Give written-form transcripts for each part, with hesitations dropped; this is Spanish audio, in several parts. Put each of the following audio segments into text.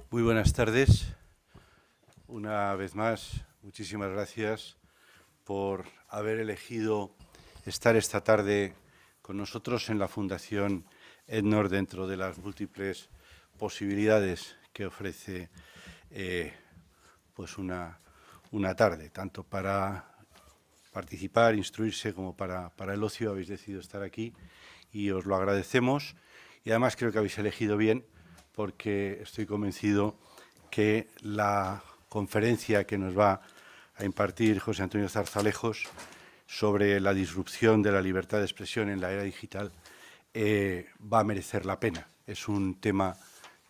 Muy buenas tardes. Una vez más, muchísimas gracias por haber elegido estar esta tarde con nosotros en la Fundación EDNOR dentro de las múltiples posibilidades que ofrece pues una tarde, tanto para participar, instruirse, como para el ocio. Habéis decidido estar aquí y os lo agradecemos. Y además creo que habéis elegido bien, porque estoy convencido que la conferencia que nos va a impartir José Antonio Zarzalejos sobre la disrupción de la libertad de expresión en la era digital va a merecer la pena. Es un tema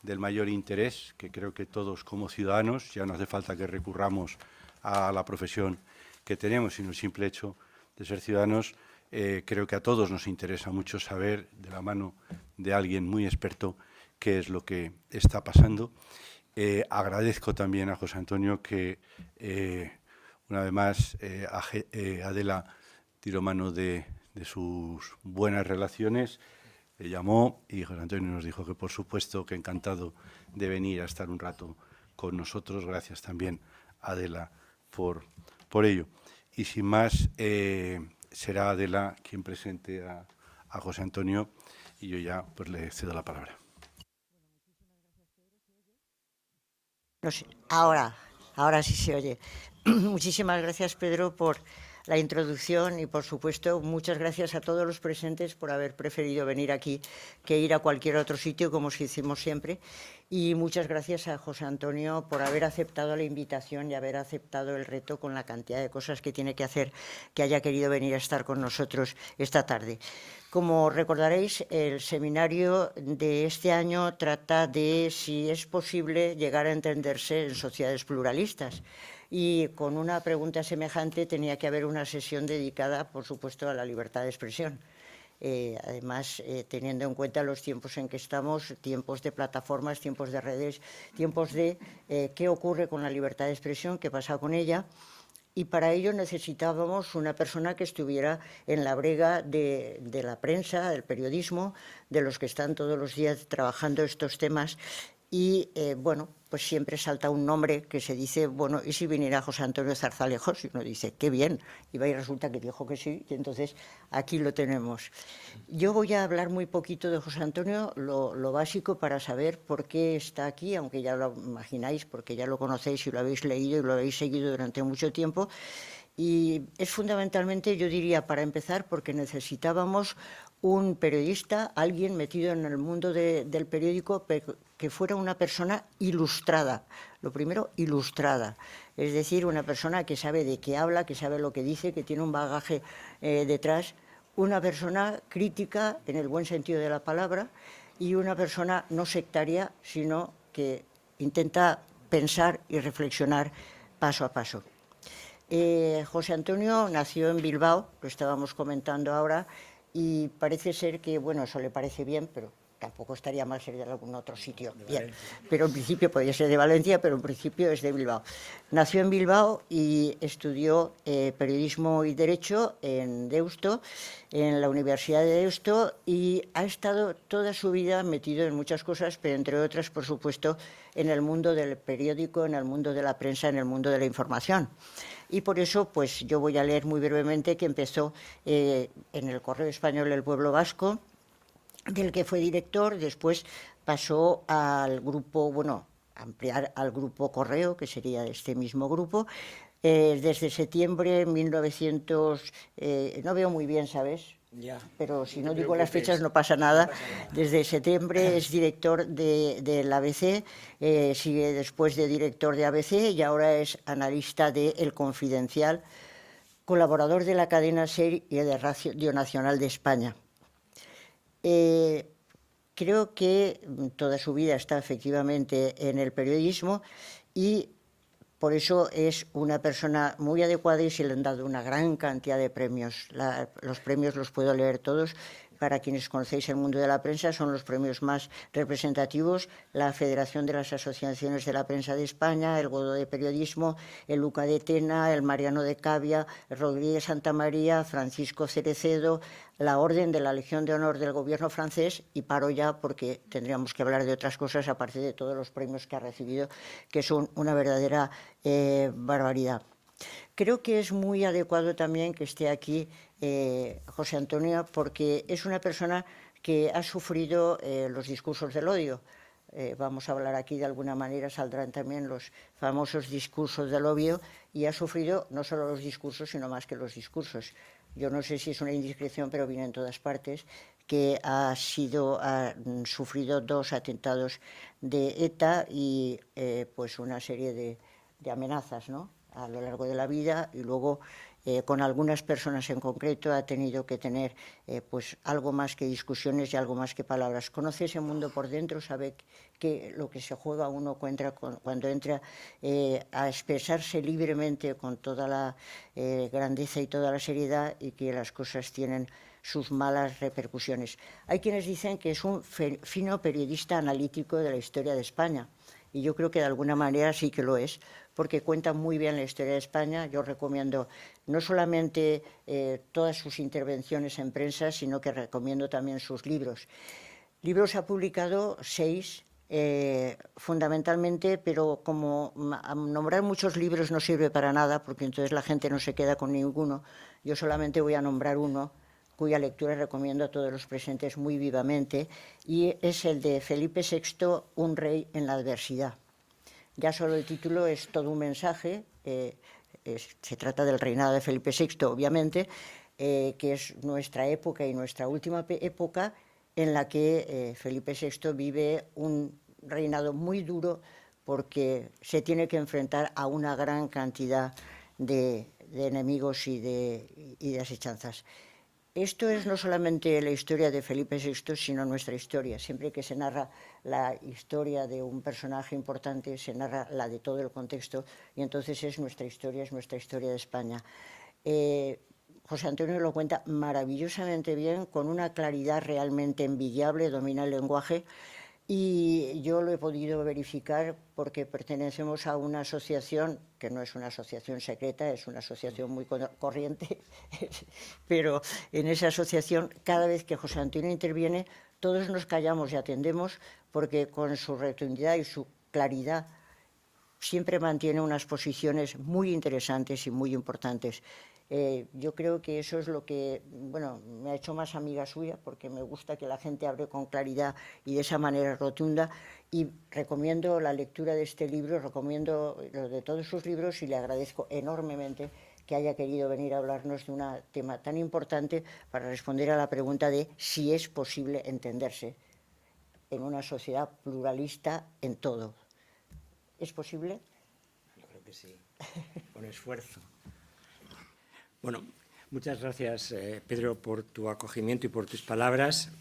del mayor interés que creo que todos como ciudadanos, ya no hace falta que recurramos a la profesión que tenemos, sino el simple hecho de ser ciudadanos, creo que a todos nos interesa mucho saber, de la mano de alguien muy experto, qué es lo que está pasando. Agradezco también a José Antonio que, una vez más, Adela tiró mano de sus buenas relaciones, le llamó y José Antonio nos dijo que, por supuesto, que encantado de venir a estar un rato con nosotros. Gracias también, Adela, por ello. Y sin más, será Adela quien presente a José Antonio y yo ya pues le cedo la palabra. No sé, ahora sí se oye. Muchísimas gracias, Pedro, por la introducción y, por supuesto, muchas gracias a todos los presentes por haber preferido venir aquí que ir a cualquier otro sitio, como hicimos siempre. Y muchas gracias a José Antonio por haber aceptado la invitación y haber aceptado el reto con la cantidad de cosas que tiene que hacer, que haya querido venir a estar con nosotros esta tarde. Como recordaréis, el seminario de este año trata de si es posible llegar a entenderse en sociedades pluralistas. Y con una pregunta semejante tenía que haber una sesión dedicada, por supuesto, a la libertad de expresión. Además, teniendo en cuenta los tiempos en que estamos, tiempos de plataformas, tiempos de redes, tiempos de qué ocurre con la libertad de expresión, qué pasa con ella. Y para ello necesitábamos una persona que estuviera en la brega de la prensa, del periodismo, de los que están todos los días trabajando estos temas. Y bueno, pues siempre salta un nombre que se dice, bueno, ¿y si viniera José Antonio Zarzalejos? Y uno dice, qué bien, y va y resulta que dijo que sí, y entonces aquí lo tenemos. Yo voy a hablar muy poquito de José Antonio, lo básico para saber por qué está aquí, aunque ya lo imagináis, porque ya lo conocéis y lo habéis leído y lo habéis seguido durante mucho tiempo. Y es fundamentalmente, yo diría, para empezar, porque necesitábamos un periodista, alguien metido en el mundo del periódico, que fuera una persona ilustrada. Lo primero, ilustrada. Es decir, una persona que sabe de qué habla, que sabe lo que dice, que tiene un bagaje detrás. Una persona crítica, en el buen sentido de la palabra, y una persona no sectaria, sino que intenta pensar y reflexionar paso a paso. José Antonio nació en Bilbao, lo estábamos comentando ahora, y parece ser que, bueno, eso le parece bien, pero tampoco estaría mal ser de algún otro sitio. Bien, pero en principio podría ser de Valencia, pero en principio es de Bilbao. Nació en Bilbao y estudió periodismo y derecho en Deusto, en la Universidad de Deusto, y ha estado toda su vida metido en muchas cosas, pero entre otras, por supuesto, en el mundo del periódico, en el mundo de la prensa, en el mundo de la información. Y por eso, pues yo voy a leer muy brevemente que empezó en el Correo Español El Pueblo Vasco, del que fue director, después pasó al grupo, bueno, ampliar al grupo Correo, que sería este mismo grupo, desde septiembre de 1900, no veo muy bien, ¿sabes? Ya, Pero si no no te digo las fechas preocupes, no pasa nada. no pasa nada. Desde septiembre es director del ABC, sigue después de director de ABC y ahora es analista de El Confidencial, colaborador de la cadena SER y de Radio Nacional de España. Creo que toda su vida está efectivamente en el periodismo y por eso es una persona muy adecuada y se le han dado una gran cantidad de premios. Los premios los puedo leer todos. para quienes conocéis el mundo de la prensa, son los premios más representativos: la Federación de las Asociaciones de la Prensa de España, el Godó de Periodismo, el Luca de Tena, el Mariano de Cavia, el Rodríguez Santamaría, Francisco Cerecedo, la Orden de la Legión de Honor del Gobierno francés, y paro ya porque tendríamos que hablar de otras cosas aparte de todos los premios que ha recibido, que son una verdadera barbaridad. Creo que es muy adecuado también que esté aquí José Antonio, porque es una persona que ha sufrido los discursos del odio. Vamos a hablar aquí, de alguna manera saldrán también los famosos discursos del odio, y ha sufrido no solo los discursos, sino más que los discursos. Yo no sé si es una indiscreción, pero viene en todas partes, que ha sufrido 2 atentados de ETA y pues una serie de amenazas, ¿no?, a lo largo de la vida, y luego con algunas personas en concreto ha tenido que tener pues algo más que discusiones y algo más que palabras. Conoce ese mundo por dentro, sabe que lo que se juega uno cuando entra a expresarse libremente con toda la grandeza y toda la seriedad, y que las cosas tienen sus malas repercusiones. Hay quienes dicen que es un fino periodista analítico de la historia de España, y yo creo que de alguna manera sí que lo es, porque cuenta muy bien la historia de España. Yo recomiendo no solamente todas sus intervenciones en prensa, sino que recomiendo también sus libros. Libros ha publicado 6, fundamentalmente, pero como nombrar muchos libros no sirve para nada, porque entonces la gente no se queda con ninguno, yo solamente voy a nombrar uno, cuya lectura recomiendo a todos los presentes muy vivamente, y es el de Felipe VI, un rey en la adversidad. Ya solo el título es todo un mensaje. Se trata del reinado de Felipe VI, obviamente, que es nuestra época y nuestra última época, en la que Felipe VI vive un reinado muy duro, porque se tiene que enfrentar a una gran cantidad de enemigos y de asechanzas. Esto es no solamente la historia de Felipe VI, sino nuestra historia. Siempre que se narra la historia de un personaje importante, se narra la de todo el contexto, y entonces es nuestra historia de España. José Antonio lo cuenta maravillosamente bien, con una claridad realmente envidiable, domina el lenguaje, y yo lo he podido verificar porque pertenecemos a una asociación que no es una asociación secreta, es una asociación muy corriente, pero en esa asociación, cada vez que José Antonio interviene, todos nos callamos y atendemos, porque con su rotundidad y su claridad siempre mantiene unas posiciones muy interesantes y muy importantes. Yo creo que eso es lo que, bueno, me ha hecho más amiga suya, porque me gusta que la gente hable con claridad y de esa manera rotunda, y recomiendo la lectura de este libro, recomiendo lo de todos sus libros, y le agradezco enormemente que haya querido venir a hablarnos de un tema tan importante para responder a la pregunta de si es posible entenderse en una sociedad pluralista en todo. ¿Es posible? Yo creo que sí, con esfuerzo. Bueno, muchas gracias, Pedro, por tu acogimiento y por tus palabras.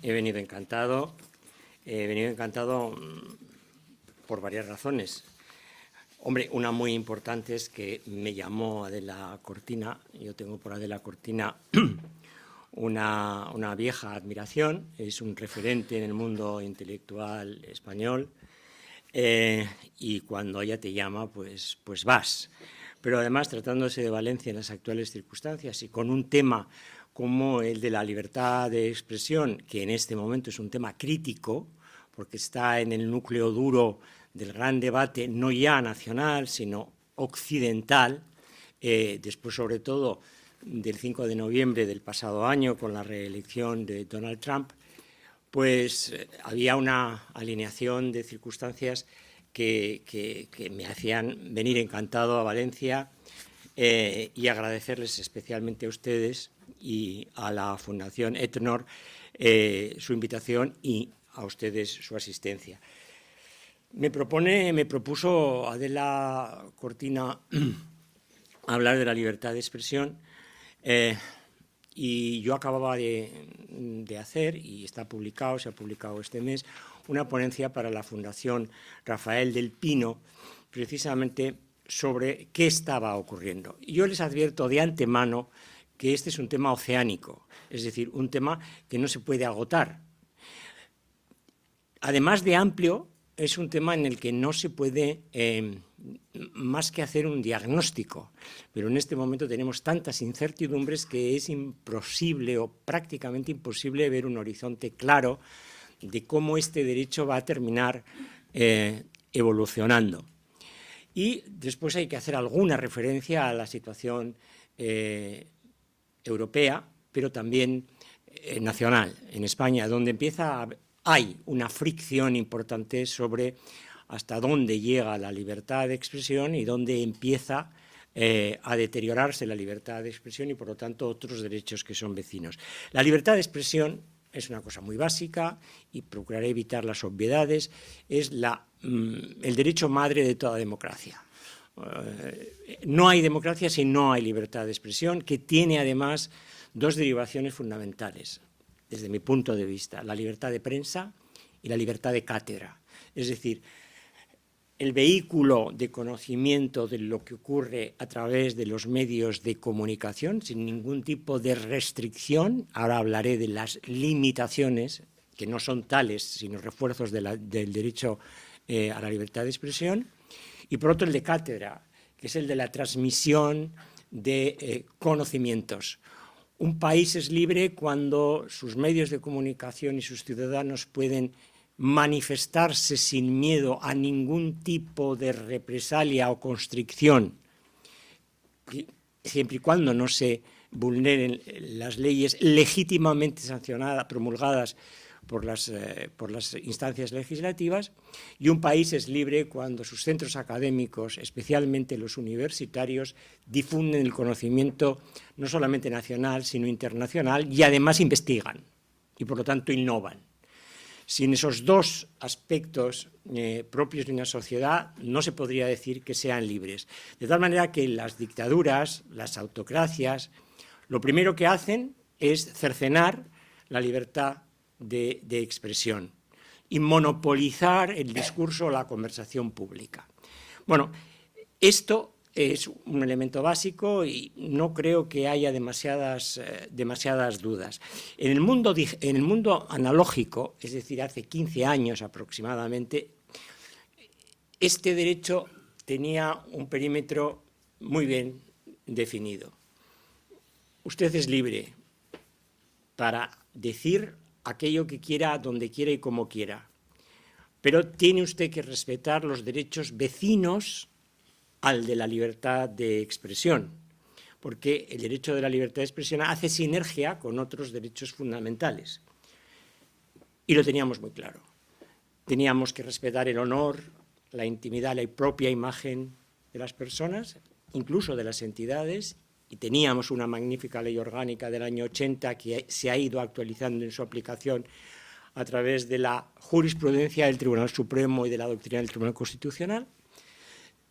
He venido encantado por varias razones. Hombre, una muy importante es que me llamó Adela Cortina. Yo tengo por Adela Cortina una vieja admiración. Es un referente en el mundo intelectual español. Y cuando ella te llama, pues vas. Pero además, tratándose de Valencia en las actuales circunstancias y con un tema como el de la libertad de expresión, que en este momento es un tema crítico, porque está en el núcleo duro del gran debate, no ya nacional, sino occidental, después sobre todo del 5 de noviembre del pasado año, con la reelección de Donald Trump, pues había una alineación de circunstancias que me hacían venir encantado a Valencia, y agradecerles especialmente a ustedes y a la Fundación Etnor su invitación, y a ustedes su asistencia. Me propuso Adela Cortina hablar de la libertad de expresión, y yo acababa de hacer, y se ha publicado este mes, una ponencia para la Fundación Rafael del Pino, precisamente sobre qué estaba ocurriendo. Y yo les advierto de antemano que este es un tema oceánico, es decir, un tema que no se puede agotar. Además de amplio, es un tema en el que no se puede más que hacer un diagnóstico, pero en este momento tenemos tantas incertidumbres que es imposible o prácticamente imposible ver un horizonte claro de cómo este derecho va a terminar evolucionando. Y después hay que hacer alguna referencia a la situación europea, pero también nacional, en España, donde hay una fricción importante sobre hasta dónde llega la libertad de expresión y dónde empieza a deteriorarse la libertad de expresión y, por lo tanto, otros derechos que son vecinos. La libertad de expresión es una cosa muy básica y procuraré evitar las obviedades, es el derecho madre de toda democracia. No hay democracia si no hay libertad de expresión, que tiene además dos derivaciones fundamentales, desde mi punto de vista: la libertad de prensa y la libertad de cátedra. Es decir, el vehículo de conocimiento de lo que ocurre a través de los medios de comunicación, sin ningún tipo de restricción. Ahora hablaré de las limitaciones, que no son tales, sino refuerzos del derecho a la libertad de expresión. Y por otro, el de cátedra, que es el de la transmisión de conocimientos. Un país es libre cuando sus medios de comunicación y sus ciudadanos pueden manifestarse sin miedo a ningún tipo de represalia o constricción, siempre y cuando no se vulneren las leyes legítimamente sancionadas, promulgadas por las instancias legislativas. Y un país es libre cuando sus centros académicos, especialmente los universitarios, difunden el conocimiento no solamente nacional, sino internacional, y además investigan y, por lo tanto, innovan. Sin esos dos aspectos propios de una sociedad, no se podría decir que sean libres. De tal manera que las dictaduras, las autocracias, lo primero que hacen es cercenar la libertad de expresión y monopolizar el discurso o la conversación pública. Bueno, esto es un elemento básico y no creo que haya demasiadas dudas. En el mundo analógico, es decir, hace 15 años aproximadamente, este derecho tenía un perímetro muy bien definido. Usted es libre para decir aquello que quiera, donde quiera y como quiera, pero tiene usted que respetar los derechos vecinos al de la libertad de expresión, porque el derecho de la libertad de expresión hace sinergia con otros derechos fundamentales. Y lo teníamos muy claro. Teníamos que respetar el honor, la intimidad, la propia imagen de las personas, incluso de las entidades, y teníamos una magnífica ley orgánica del año 80 que se ha ido actualizando en su aplicación a través de la jurisprudencia del Tribunal Supremo y de la doctrina del Tribunal Constitucional.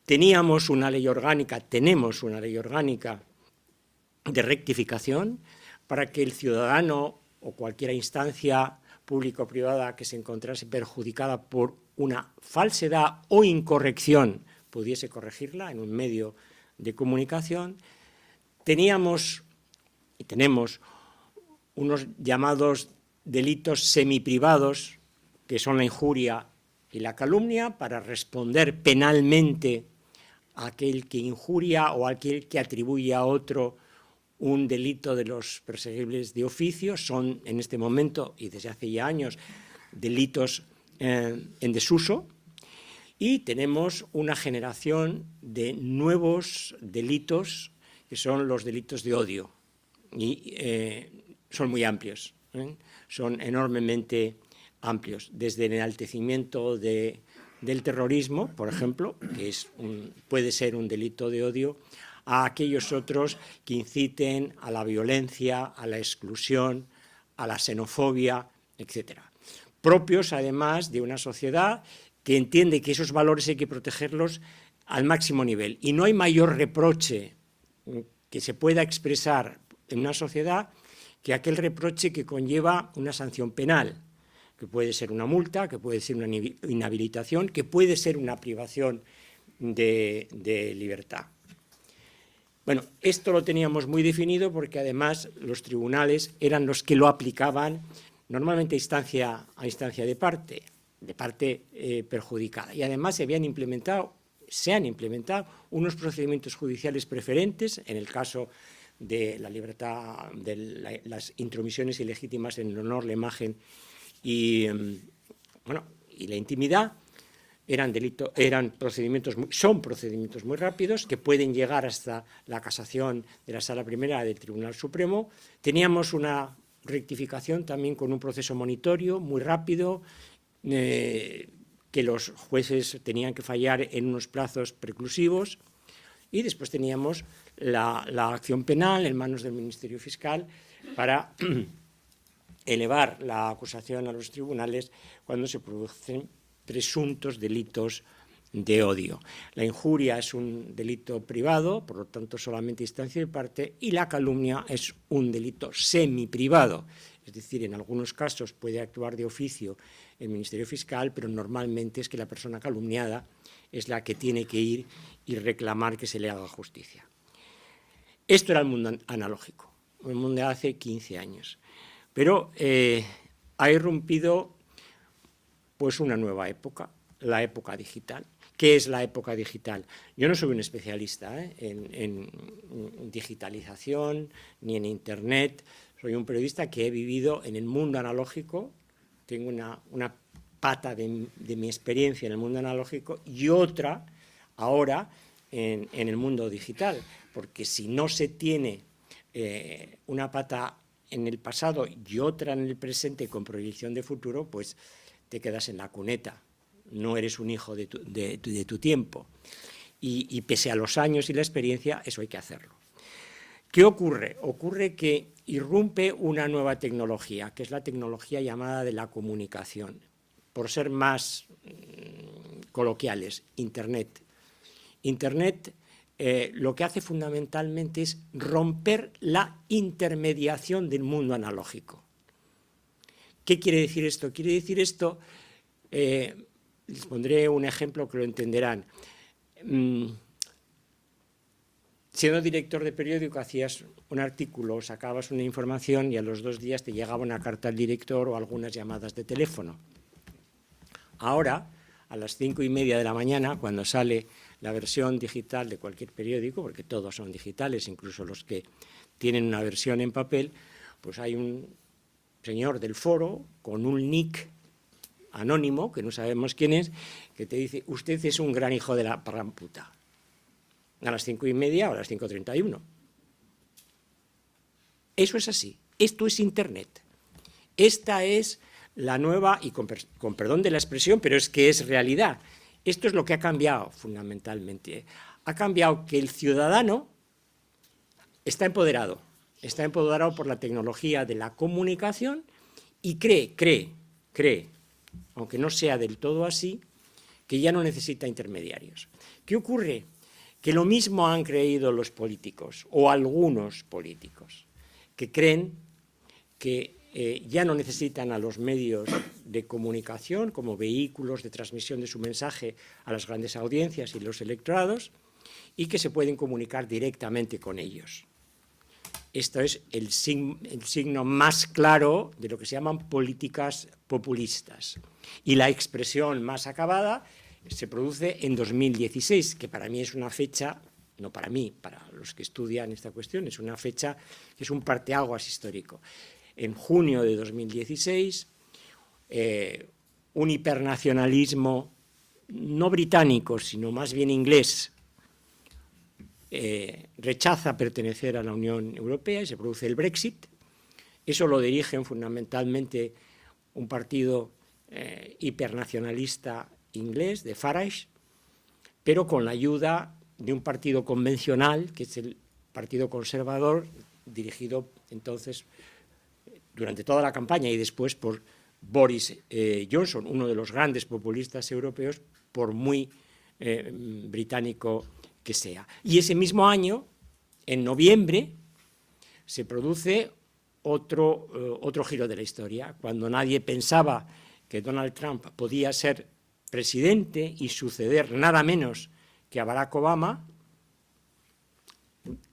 Tenemos una ley orgánica de rectificación para que el ciudadano o cualquier instancia pública o privada que se encontrase perjudicada por una falsedad o incorrección pudiese corregirla en un medio de comunicación. Teníamos y tenemos unos llamados delitos semiprivados, que son la injuria y la calumnia, para responder penalmente a aquel que injuria o a aquel que atribuye a otro un delito de los perseguibles de oficio. Son en este momento y desde hace ya años delitos en desuso, y tenemos una generación de nuevos delitos que son los delitos de odio, y son muy amplios, son enormemente amplios, desde el enaltecimiento del terrorismo, por ejemplo, que puede ser un delito de odio, a aquellos otros que inciten a la violencia, a la exclusión, a la xenofobia, etcétera. Propios, además, de una sociedad que entiende que esos valores hay que protegerlos al máximo nivel. Y no hay mayor reproche que se pueda expresar en una sociedad que aquel reproche que conlleva una sanción penal, que puede ser una multa, que puede ser una inhabilitación, que puede ser una privación de libertad. Bueno, esto lo teníamos muy definido porque además los tribunales eran los que lo aplicaban normalmente a instancia de parte perjudicada. Y además se han implementado unos procedimientos judiciales preferentes en el caso de la libertad, de las intromisiones ilegítimas en el honor, la imagen y la intimidad. Son procedimientos muy rápidos que pueden llegar hasta la casación de la Sala Primera del Tribunal Supremo. Teníamos una rectificación también con un proceso monitorio muy rápido, que los jueces tenían que fallar en unos plazos preclusivos, y después teníamos la acción penal en manos del Ministerio Fiscal para elevar la acusación a los tribunales cuando se producen presuntos delitos de odio. La injuria es un delito privado, por lo tanto solamente instancia de parte, y la calumnia es un delito semiprivado, es decir, en algunos casos puede actuar de oficio el Ministerio Fiscal, pero normalmente es que la persona calumniada es la que tiene que ir y reclamar que se le haga justicia. Esto era el mundo analógico, el mundo de hace 15 años, pero ha irrumpido pues una nueva época, la época digital. ¿Qué es la época digital? Yo no soy un especialista en digitalización ni en Internet. Soy un periodista que he vivido en el mundo analógico. Tengo una pata de mi experiencia en el mundo analógico y otra ahora en el mundo digital. Porque si no se tiene una pata en el pasado y otra en el presente con proyección de futuro, pues te quedas en la cuneta, no eres un hijo de tu tiempo. Y pese a los años y la experiencia, eso hay que hacerlo. ¿Qué ocurre? Ocurre que irrumpe una nueva tecnología, que es la tecnología llamada de la comunicación. Por ser más coloquiales, Internet. Internet lo que hace fundamentalmente es romper la intermediación del mundo analógico. ¿Qué quiere decir esto? Quiere decir esto, les pondré un ejemplo que lo entenderán. Siendo director de periódico, hacías un artículo, sacabas una información y a los 2 días te llegaba una carta al director o algunas llamadas de teléfono. Ahora, a las 5:30 de la mañana, cuando sale la versión digital de cualquier periódico, porque todos son digitales, incluso los que tienen una versión en papel, pues hay un señor del foro con un nick anónimo, que no sabemos quién es, que te dice: usted es un gran hijo de la gran puta. A las 5:30 o a las 5:31. Eso es así. Esto es Internet. Esta es la nueva, y con perdón de la expresión, pero es que es realidad. Esto es lo que ha cambiado fundamentalmente. Ha cambiado que el ciudadano está empoderado por la tecnología de la comunicación y cree, aunque no sea del todo así, que ya no necesita intermediarios. ¿Qué ocurre? Que lo mismo han creído los políticos, o algunos políticos, que creen que ya no necesitan a los medios de comunicación como vehículos de transmisión de su mensaje a las grandes audiencias y los electorados, y que se pueden comunicar directamente con ellos. Esto es el signo más claro de lo que se llaman políticas populistas. Y la expresión más acabada se produce en 2016, que para mí es una fecha, no para mí, para los que estudian esta cuestión, es una fecha que es un parteaguas histórico. En junio de 2016, un hipernacionalismo no británico, sino más bien inglés, rechaza pertenecer a la Unión Europea y se produce el Brexit. Eso lo dirigen fundamentalmente un partido hipernacionalista inglés, de Farage, pero con la ayuda de un partido convencional, que es el Partido Conservador, dirigido entonces durante toda la campaña y después por Boris Johnson, uno de los grandes populistas europeos, por muy británico que sea. Y ese mismo año, en noviembre, se produce otro giro de la historia. Cuando nadie pensaba que Donald Trump podía ser presidente y suceder nada menos que a Barack Obama,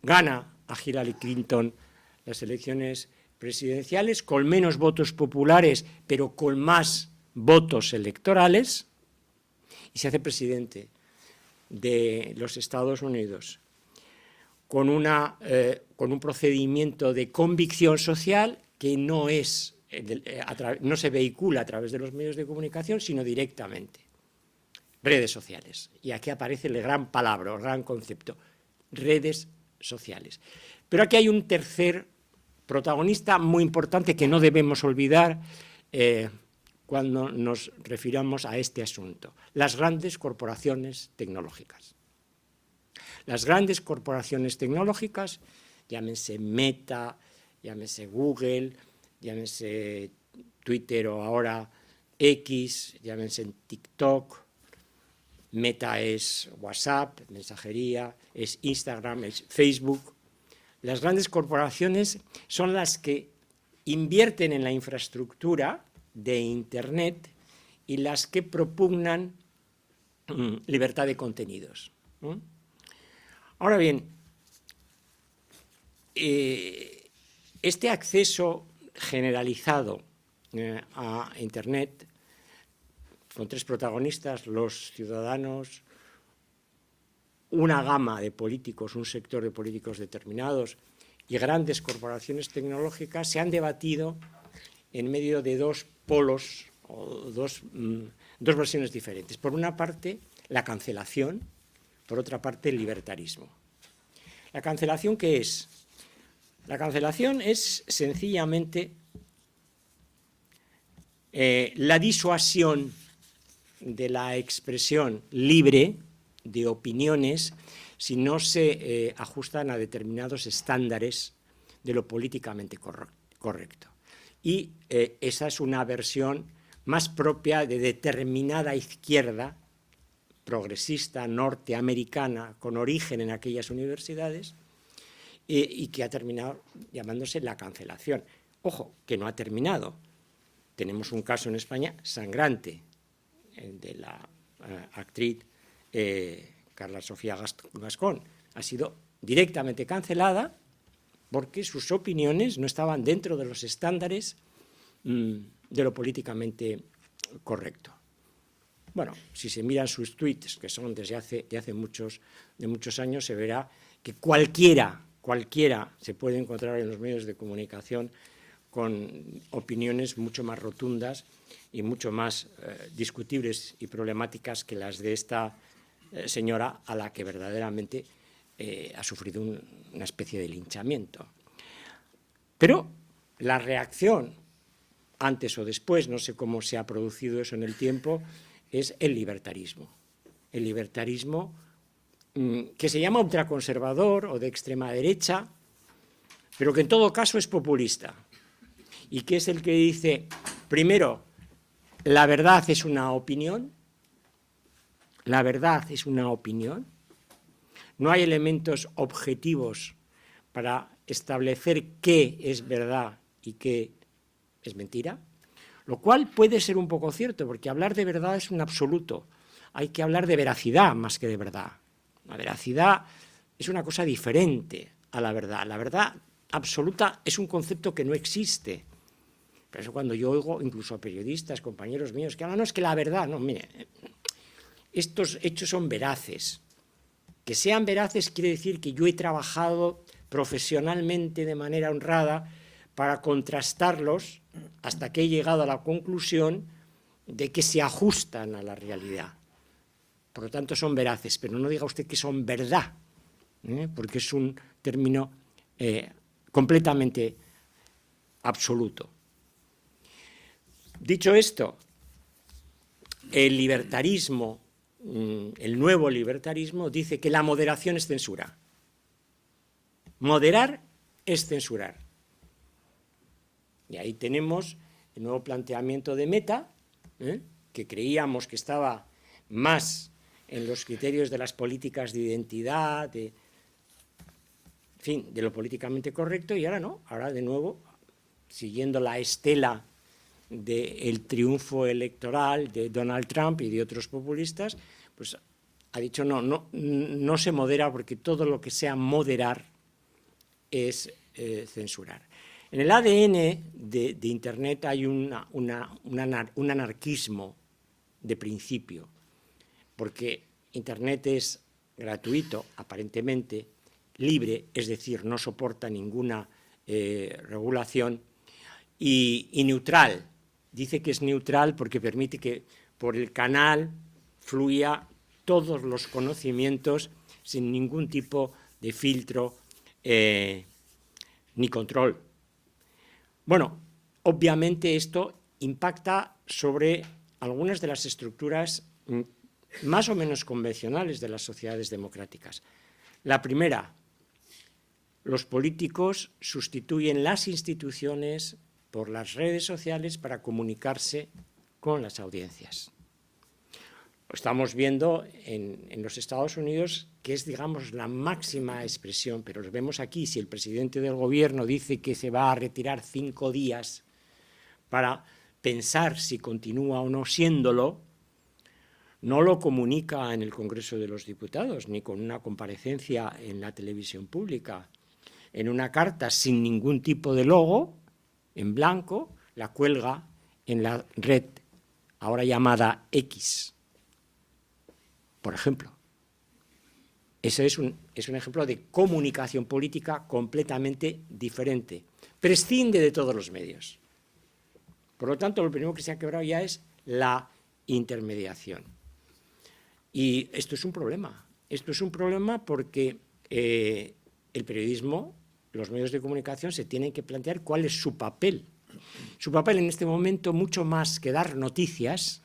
gana a Hillary Clinton las elecciones presidenciales con menos votos populares, pero con más votos electorales, y se hace presidente de los Estados Unidos con un procedimiento de convicción social que no se vehicula a través de los medios de comunicación, sino directamente. Redes sociales. Y aquí aparece el gran palabra, el gran concepto, redes sociales. Pero aquí hay un tercer protagonista muy importante que no debemos olvidar cuando nos refiramos a este asunto: las grandes corporaciones tecnológicas. Las grandes corporaciones tecnológicas, llámense Meta, llámense Google, llámense Twitter o ahora X, llámense TikTok, Meta es WhatsApp, mensajería, es Instagram, es Facebook. Las grandes corporaciones son las que invierten en la infraestructura de Internet y las que propugnan libertad de contenidos. Ahora bien, este acceso generalizado a Internet, con tres protagonistas: los ciudadanos, una gama de políticos, un sector de políticos determinados y grandes corporaciones tecnológicas, se han debatido en medio de dos polos o dos versiones diferentes. Por una parte, la cancelación; por otra parte, el libertarismo. ¿La cancelación qué es? La cancelación es sencillamente la disuasión de la expresión libre de opiniones si no se ajustan a determinados estándares de lo políticamente correcto. Y esa es una versión más propia de determinada izquierda progresista norteamericana con origen en aquellas universidades y que ha terminado llamándose la cancelación. Ojo, que no ha terminado. Tenemos un caso en España sangrante de la actriz Carla Sofía Gascón. Ha sido directamente cancelada porque sus opiniones no estaban dentro de los estándares de lo políticamente correcto. Bueno, si se miran sus tweets, que son desde hace muchos años, se verá que cualquiera se puede encontrar en los medios de comunicación con opiniones mucho más rotundas y mucho más discutibles y problemáticas que las de esta señora, a la que verdaderamente ha sufrido una especie de linchamiento. Pero la reacción, antes o después, no sé cómo se ha producido eso en el tiempo, es el libertarismo. El libertarismo que se llama ultraconservador o de extrema derecha, pero que en todo caso es populista, y que es el que dice, primero, la verdad es una opinión, la verdad es una opinión, no hay elementos objetivos para establecer qué es verdad y qué es mentira, lo cual puede ser un poco cierto, porque hablar de verdad es un absoluto. Hay que hablar de veracidad más que de verdad. La veracidad es una cosa diferente a la verdad. La verdad absoluta es un concepto que no existe. Por eso cuando yo oigo incluso a periodistas, compañeros míos, que hablan, no, es que la verdad, no, mire, estos hechos son veraces. Que sean veraces quiere decir que yo he trabajado profesionalmente de manera honrada para contrastarlos hasta que he llegado a la conclusión de que se ajustan a la realidad. Por lo tanto, son veraces, pero no diga usted que son verdad, porque es un término completamente absoluto. Dicho esto, el libertarismo, el nuevo libertarismo, dice que la moderación es censura. Moderar es censurar. Y ahí tenemos el nuevo planteamiento de Meta, que creíamos que estaba más en los criterios de las políticas de identidad, de lo políticamente correcto, y ahora no, ahora de nuevo, siguiendo la estela del triunfo electoral de Donald Trump y de otros populistas, pues ha dicho no se modera porque todo lo que sea moderar es censurar. En el ADN de Internet hay un anarquismo de principio, porque Internet es gratuito, aparentemente, libre, es decir, no soporta ninguna regulación, y neutral. Dice que es neutral porque permite que por el canal fluya todos los conocimientos sin ningún tipo de filtro ni control. Bueno, obviamente esto impacta sobre algunas de las estructuras más o menos convencionales de las sociedades democráticas. La primera, los políticos sustituyen las instituciones por las redes sociales para comunicarse con las audiencias. Lo estamos viendo en los Estados Unidos, que es, digamos, la máxima expresión, pero lo vemos aquí. Si el presidente del gobierno dice que se va a retirar 5 días para pensar si continúa o no siéndolo, no lo comunica en el Congreso de los Diputados, ni con una comparecencia en la televisión pública. En una carta sin ningún tipo de logo, en blanco, la cuelga en la red ahora llamada X, por ejemplo. Ese es un ejemplo de comunicación política completamente diferente. Prescinde de todos los medios. Por lo tanto, lo primero que se ha quebrado ya es la intermediación. Y esto es un problema. Esto es un problema porque el periodismo, los medios de comunicación, se tienen que plantear cuál es su papel. Su papel en este momento, mucho más que dar noticias,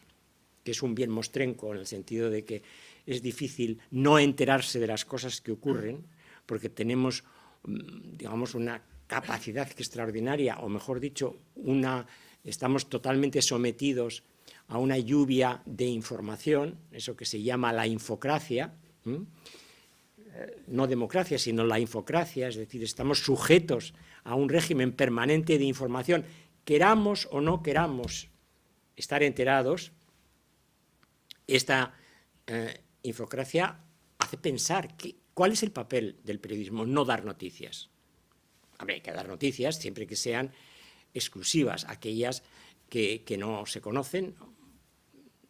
que es un bien mostrenco en el sentido de que es difícil no enterarse de las cosas que ocurren, porque tenemos, digamos, una capacidad extraordinaria, o mejor dicho, estamos totalmente sometidos a una lluvia de información, eso que se llama la infocracia, no democracia, sino la infocracia, es decir, estamos sujetos a un régimen permanente de información, queramos o no queramos estar enterados. Esta infocracia hace pensar cuál es el papel del periodismo, no dar noticias. Hay que dar noticias siempre que sean exclusivas, aquellas que no se conocen.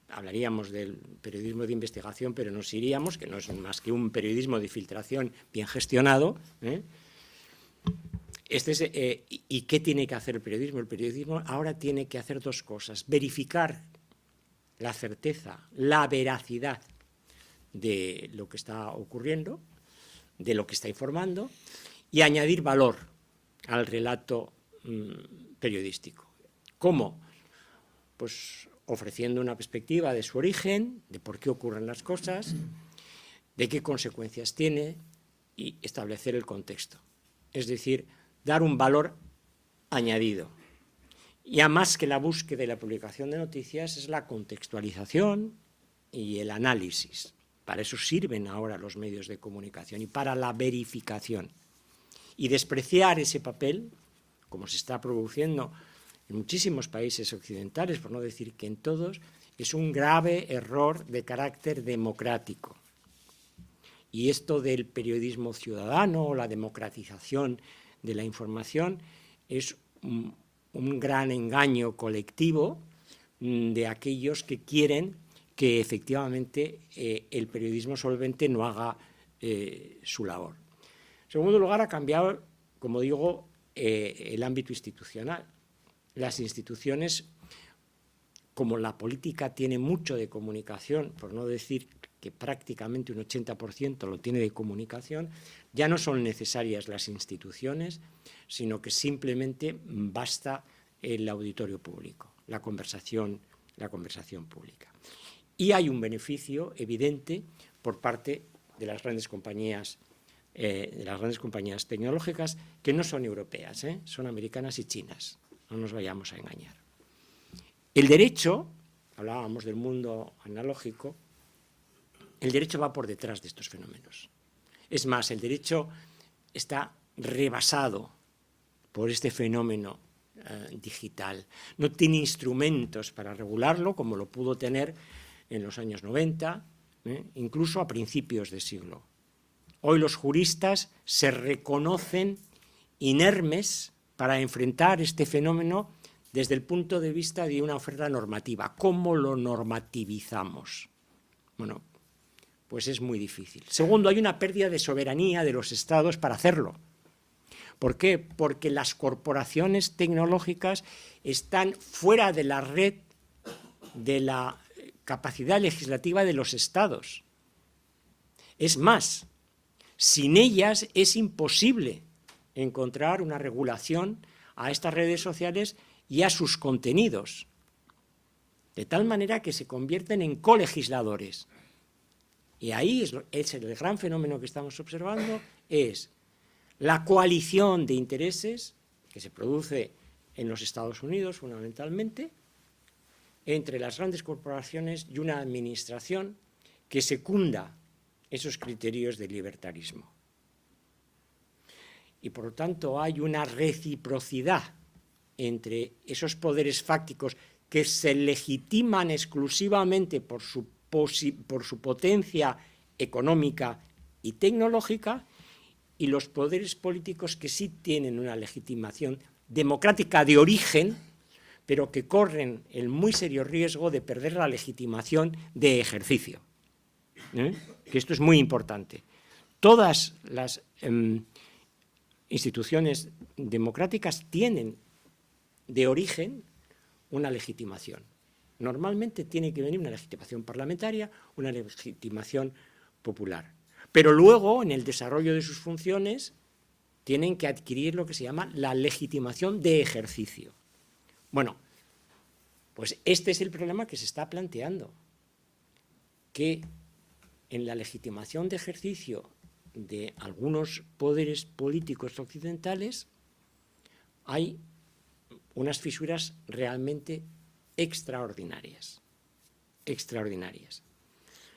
Hablaríamos del periodismo de investigación, pero nos iríamos, que no es más que un periodismo de filtración bien gestionado. ¿Y qué tiene que hacer el periodismo? El periodismo ahora tiene que hacer 2 cosas: verificar la certeza, la veracidad de lo que está ocurriendo, de lo que está informando, y añadir valor al relato periodístico. ¿Cómo? Pues ofreciendo una perspectiva de su origen, de por qué ocurren las cosas, de qué consecuencias tiene, y establecer el contexto. Es decir, dar un valor añadido. Ya más que la búsqueda y la publicación de noticias, es la contextualización y el análisis. Para eso sirven ahora los medios de comunicación y para la verificación. Y despreciar ese papel, como se está produciendo en muchísimos países occidentales, por no decir que en todos, es un grave error de carácter democrático. Y esto del periodismo ciudadano o la democratización de la información es un gran engaño colectivo de aquellos que quieren que efectivamente el periodismo solvente no haga su labor. En segundo lugar, ha cambiado, como digo, el ámbito institucional. Las instituciones, como la política tiene mucho de comunicación, por no decir que prácticamente un 80% lo tiene de comunicación, ya no son necesarias las instituciones, sino que simplemente basta el auditorio público, la conversación pública. Y hay un beneficio evidente por parte de las grandes compañías tecnológicas, que no son europeas, son americanas y chinas. No nos vayamos a engañar. El derecho, hablábamos del mundo analógico, el derecho va por detrás de estos fenómenos. Es más, el derecho está rebasado por este fenómeno digital. No tiene instrumentos para regularlo, como lo pudo tener en los años 90, incluso a principios de siglo. Hoy los juristas se reconocen inermes para enfrentar este fenómeno desde el punto de vista de una oferta normativa. ¿Cómo lo normativizamos? Bueno, pues es muy difícil. Segundo, hay una pérdida de soberanía de los estados para hacerlo. ¿Por qué? Porque las corporaciones tecnológicas están fuera de la red de la capacidad legislativa de los estados. Es más, sin ellas es imposible encontrar una regulación a estas redes sociales y a sus contenidos, de tal manera que se convierten en colegisladores. Y ahí es el gran fenómeno que estamos observando, es la coalición de intereses que se produce en los Estados Unidos fundamentalmente entre las grandes corporaciones y una administración que secunda esos criterios de libertarismo. Y por lo tanto hay una reciprocidad entre esos poderes fácticos que se legitiman exclusivamente por su potencia económica y tecnológica, y los poderes políticos que sí tienen una legitimación democrática de origen, pero que corren el muy serio riesgo de perder la legitimación de ejercicio. Que esto es muy importante. Todas las instituciones democráticas tienen de origen una legitimación. Normalmente tiene que venir una legitimación parlamentaria, una legitimación popular. Pero luego, en el desarrollo de sus funciones, tienen que adquirir lo que se llama la legitimación de ejercicio. Bueno, pues este es el problema que se está planteando, que en la legitimación de ejercicio de algunos poderes políticos occidentales hay unas fisuras realmente extraordinarias.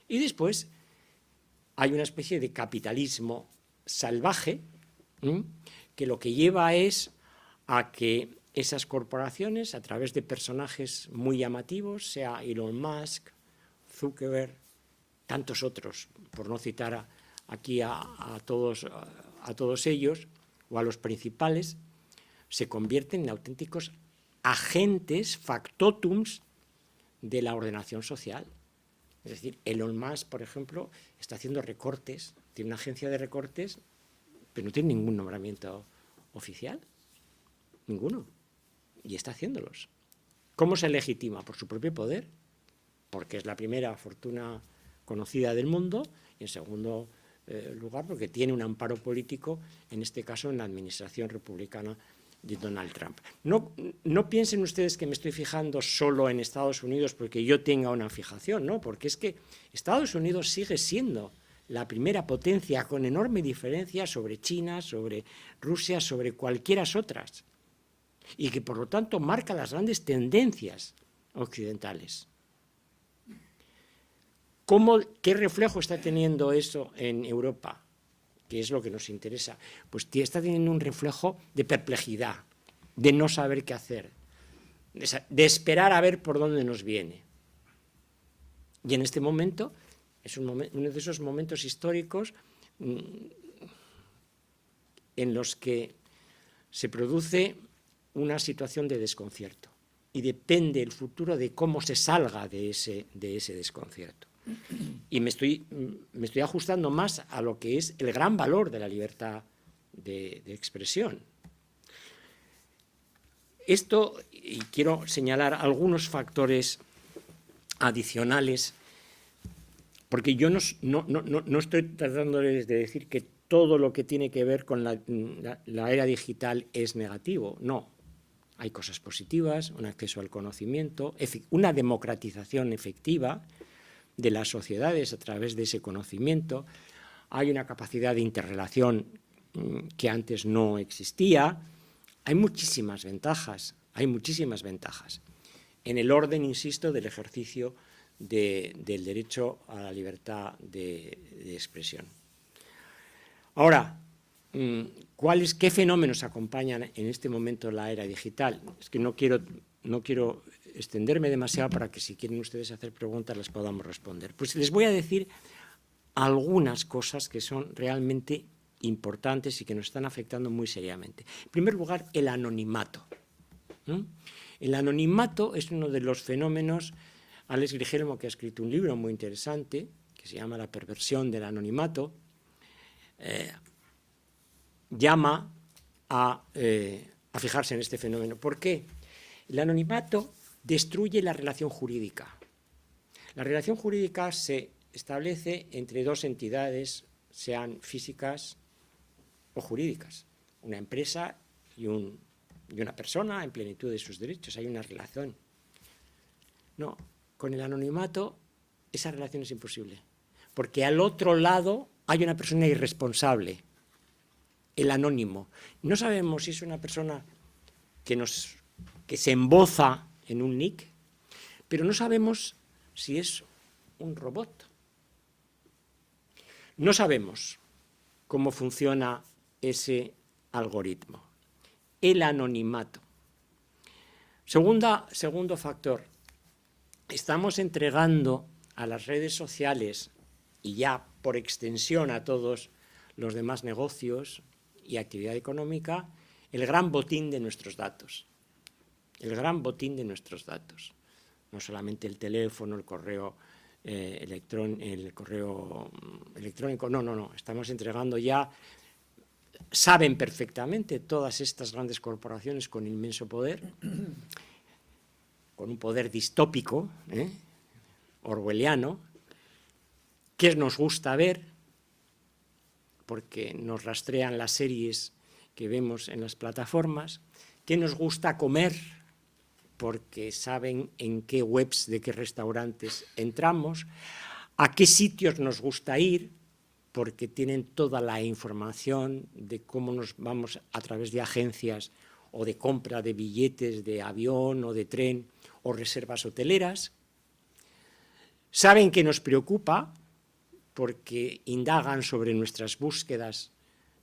Y después hay una especie de capitalismo salvaje que lo que lleva es a que esas corporaciones, a través de personajes muy llamativos, sea Elon Musk, Zuckerberg, tantos otros, por no citar aquí a todos ellos, o a los principales, se convierten en auténticos agentes factotums de la ordenación social. Es decir, Elon Musk, por ejemplo, está haciendo recortes, tiene una agencia de recortes, pero no tiene ningún nombramiento oficial, ninguno, y está haciéndolos. ¿Cómo se legitima? Por su propio poder, porque es la primera fortuna conocida del mundo, y en segundo lugar porque tiene un amparo político, en este caso en la administración republicana de Donald Trump. No piensen ustedes que me estoy fijando solo en Estados Unidos porque yo tenga una fijación, no, porque es que Estados Unidos sigue siendo la primera potencia con enorme diferencia sobre China, sobre Rusia, sobre cualquiera otras, y que por lo tanto marca las grandes tendencias occidentales. ¿Qué reflejo está teniendo eso en Europa? Que es lo que nos interesa. Pues está teniendo un reflejo de perplejidad, de no saber qué hacer, de esperar a ver por dónde nos viene. Y en este momento es uno de esos momentos históricos en los que se produce una situación de desconcierto y depende el futuro de cómo se salga de ese desconcierto. Y me estoy ajustando más a lo que es el gran valor de la libertad de expresión. Esto, y quiero señalar algunos factores adicionales, porque yo no estoy tratando de decir que todo lo que tiene que ver con la era digital es negativo, no. Hay cosas positivas, un acceso al conocimiento, una democratización efectiva de las sociedades a través de ese conocimiento, hay una capacidad de interrelación que antes no existía, hay muchísimas ventajas en el orden, insisto, del ejercicio del derecho a la libertad de expresión. Ahora, ¿qué fenómenos acompañan en este momento la era digital? Es que no quiero no quiero extenderme demasiado para que si quieren ustedes hacer preguntas las podamos responder. Pues les voy a decir algunas cosas que son realmente importantes y que nos están afectando muy seriamente. En primer lugar, el anonimato. El anonimato es uno de los fenómenos. Alex Grigelmo, que ha escrito un libro muy interesante, que se llama La perversión del anonimato, llama a fijarse en este fenómeno. ¿Por qué? El anonimato destruye la relación jurídica. La relación jurídica se establece entre dos entidades, sean físicas o jurídicas, una empresa y una persona en plenitud de sus derechos. Hay una relación. No, con el anonimato esa relación es imposible, porque al otro lado hay una persona irresponsable, el anónimo. No sabemos si es una persona que se emboza en un nick, pero no sabemos si es un robot. No sabemos cómo funciona ese algoritmo. El anonimato. Segundo factor, estamos entregando a las redes sociales y ya por extensión a todos los demás negocios y actividad económica el gran botín de nuestros datos. El gran botín de nuestros datos. No solamente el teléfono, el correo electrónico, no. Estamos entregando ya. Saben perfectamente todas estas grandes corporaciones con inmenso poder, con un poder distópico, orwelliano, que nos gusta ver, porque nos rastrean las series que vemos en las plataformas, que nos gusta comer, porque saben en qué webs de qué restaurantes entramos, a qué sitios nos gusta ir, porque tienen toda la información de cómo nos vamos a través de agencias o de compra de billetes de avión o de tren o reservas hoteleras. Saben que nos preocupa porque indagan sobre nuestras búsquedas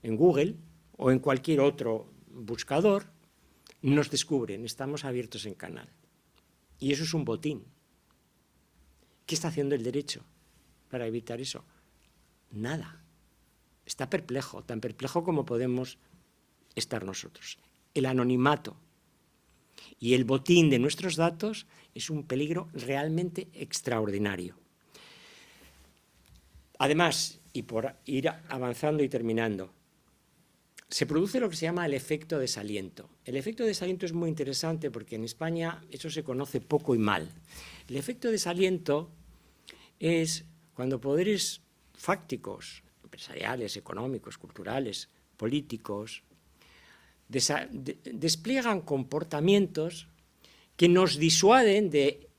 en Google o en cualquier otro buscador, nos descubren, estamos abiertos en canal. Y eso es un botín. ¿Qué está haciendo el derecho para evitar eso? Nada. Está perplejo, tan perplejo como podemos estar nosotros. El anonimato y el botín de nuestros datos es un peligro realmente extraordinario. Además, y por ir avanzando y terminando, se produce lo que se llama el efecto desaliento. El efecto desaliento es muy interesante porque en España eso se conoce poco y mal. El efecto desaliento es cuando poderes fácticos, empresariales, económicos, culturales, políticos, despliegan comportamientos que nos disuaden de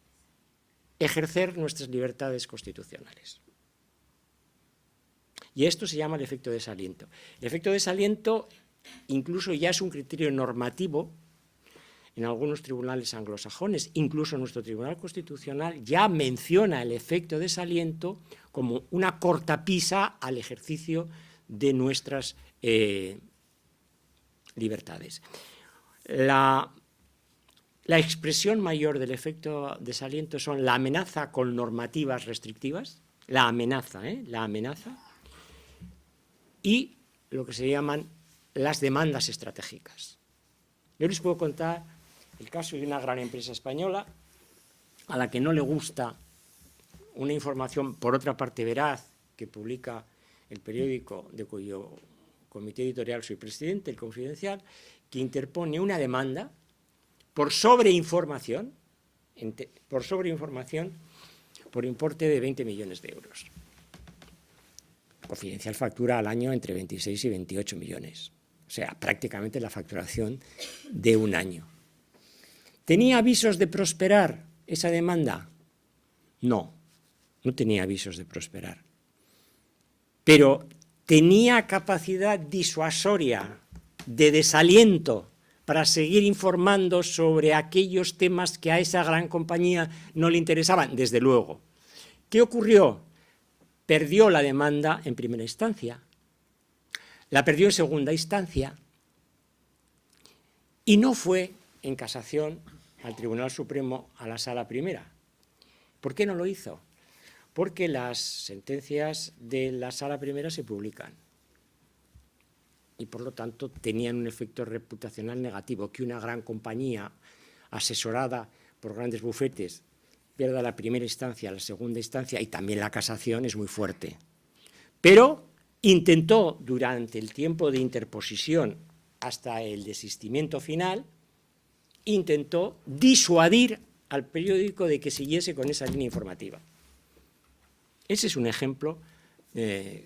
ejercer nuestras libertades constitucionales. Y esto se llama el efecto desaliento. El efecto desaliento incluso ya es un criterio normativo en algunos tribunales anglosajones, incluso nuestro Tribunal Constitucional ya menciona el efecto desaliento como una cortapisa al ejercicio de nuestras libertades. La expresión mayor del efecto desaliento son la amenaza con normativas restrictivas, la amenaza, y lo que se llaman las demandas estratégicas. Yo les puedo contar el caso de una gran empresa española a la que no le gusta una información, por otra parte veraz, que publica el periódico de cuyo comité editorial soy presidente, El Confidencial, que interpone una demanda por sobreinformación por importe de 20 millones de euros. Confidencial factura al año entre 26 y 28 millones, o sea, prácticamente la facturación de un año. ¿Tenía avisos de prosperar esa demanda? No tenía avisos de prosperar. Pero tenía capacidad disuasoria, de desaliento, para seguir informando sobre aquellos temas que a esa gran compañía no le interesaban, desde luego. ¿Qué ocurrió? Perdió la demanda en primera instancia, la perdió en segunda instancia y no fue en casación al Tribunal Supremo a la Sala Primera. ¿Por qué no lo hizo? Porque las sentencias de la Sala Primera se publican y, por lo tanto, tenían un efecto reputacional negativo. Que una gran compañía asesorada por grandes bufetes pierda la primera instancia, la segunda instancia y también la casación es muy fuerte. Pero intentó, durante el tiempo de interposición hasta el desistimiento final, intentó disuadir al periódico de que siguiese con esa línea informativa. Ese es un ejemplo